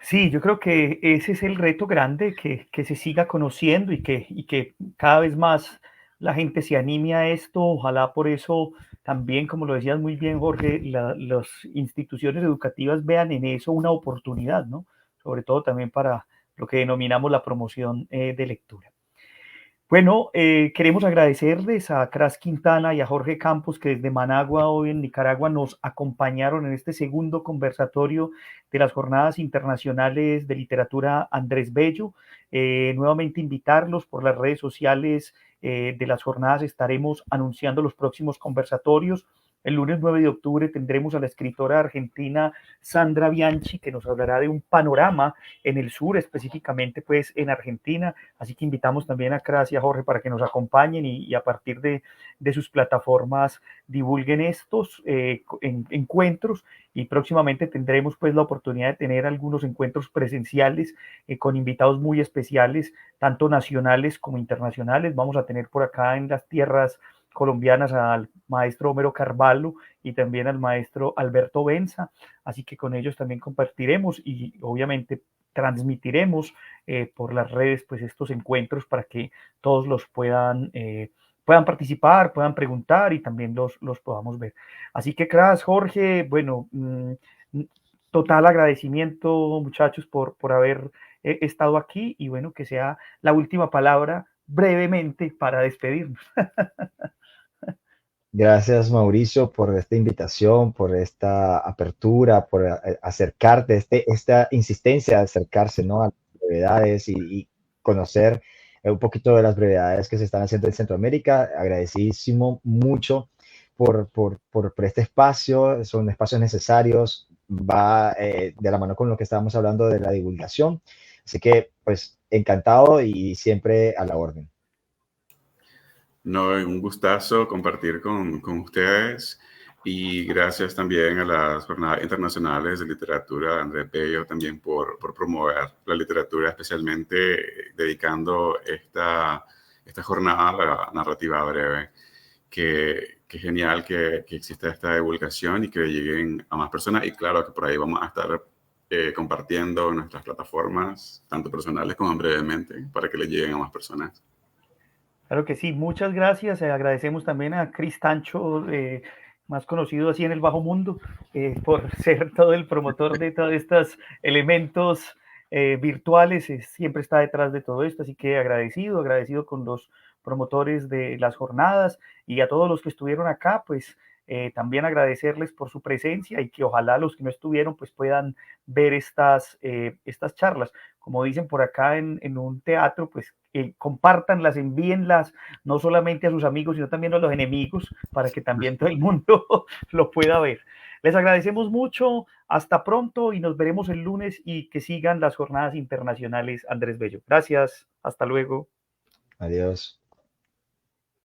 Sí, yo creo que ese es el reto grande, que se siga conociendo y que cada vez más la gente se anime a esto. Ojalá por eso también, como lo decías muy bien, Jorge, las instituciones educativas vean en eso una oportunidad, ¿no? Sobre todo también para lo que denominamos la promoción de lectura. Bueno, queremos agradecerles a Cras Quintana y a Jorge Campos que desde Managua, hoy en Nicaragua, nos acompañaron en este segundo conversatorio de las Jornadas Internacionales de Literatura Andrés Bello. Nuevamente invitarlos por las redes sociales de las jornadas, estaremos anunciando los próximos conversatorios. El lunes 9 de octubre tendremos a la escritora argentina Sandra Bianchi, que nos hablará de un panorama en el sur, específicamente pues en Argentina. Así que invitamos también a Cras y a Jorge para que nos acompañen y a partir de sus plataformas divulguen estos encuentros, y próximamente tendremos pues la oportunidad de tener algunos encuentros presenciales con invitados muy especiales, tanto nacionales como internacionales. Vamos a tener por acá en las tierras colombianas al maestro Homero Carvalho y también al maestro Alberto Benza, así que con ellos también compartiremos y obviamente transmitiremos por las redes pues estos encuentros para que todos los puedan participar, puedan preguntar y también los podamos ver. Así que Cras, Jorge, bueno, total agradecimiento muchachos por haber estado aquí, y bueno, que sea la última palabra brevemente para despedirnos. Gracias, Mauricio, por esta invitación, por esta apertura, por acercarte, esta insistencia de acercarse, ¿no?, a las brevedades y conocer un poquito de las brevedades que se están haciendo en Centroamérica. Agradecidísimo mucho por este espacio. Son espacios necesarios, va de la mano con lo que estábamos hablando de la divulgación. Así que, pues, encantado y siempre a la orden. No, un gustazo compartir con ustedes, y gracias también a las Jornadas Internacionales de Literatura Andrés Bello también por promover la literatura, especialmente dedicando esta jornada a la narrativa breve. Que genial que exista esta divulgación y que lleguen a más personas, y claro que por ahí vamos a estar compartiendo nuestras plataformas, tanto personales como brevemente, para que le lleguen a más personas. Claro que sí, muchas gracias. Agradecemos también a Cris Tancho, más conocido así en el bajo mundo, por ser todo el promotor de todos estos elementos virtuales. Siempre está detrás de todo esto, así que agradecido con los promotores de las jornadas, y a todos los que estuvieron acá, pues también agradecerles por su presencia, y que ojalá los que no estuvieron pues puedan ver estas charlas. Como dicen por acá en un teatro, pues compártanlas, envíenlas no solamente a sus amigos, sino también a los enemigos, para que también todo el mundo lo pueda ver. Les agradecemos mucho, hasta pronto y nos veremos el lunes, y que sigan las jornadas internacionales Andrés Bello. Gracias, hasta luego. Adiós.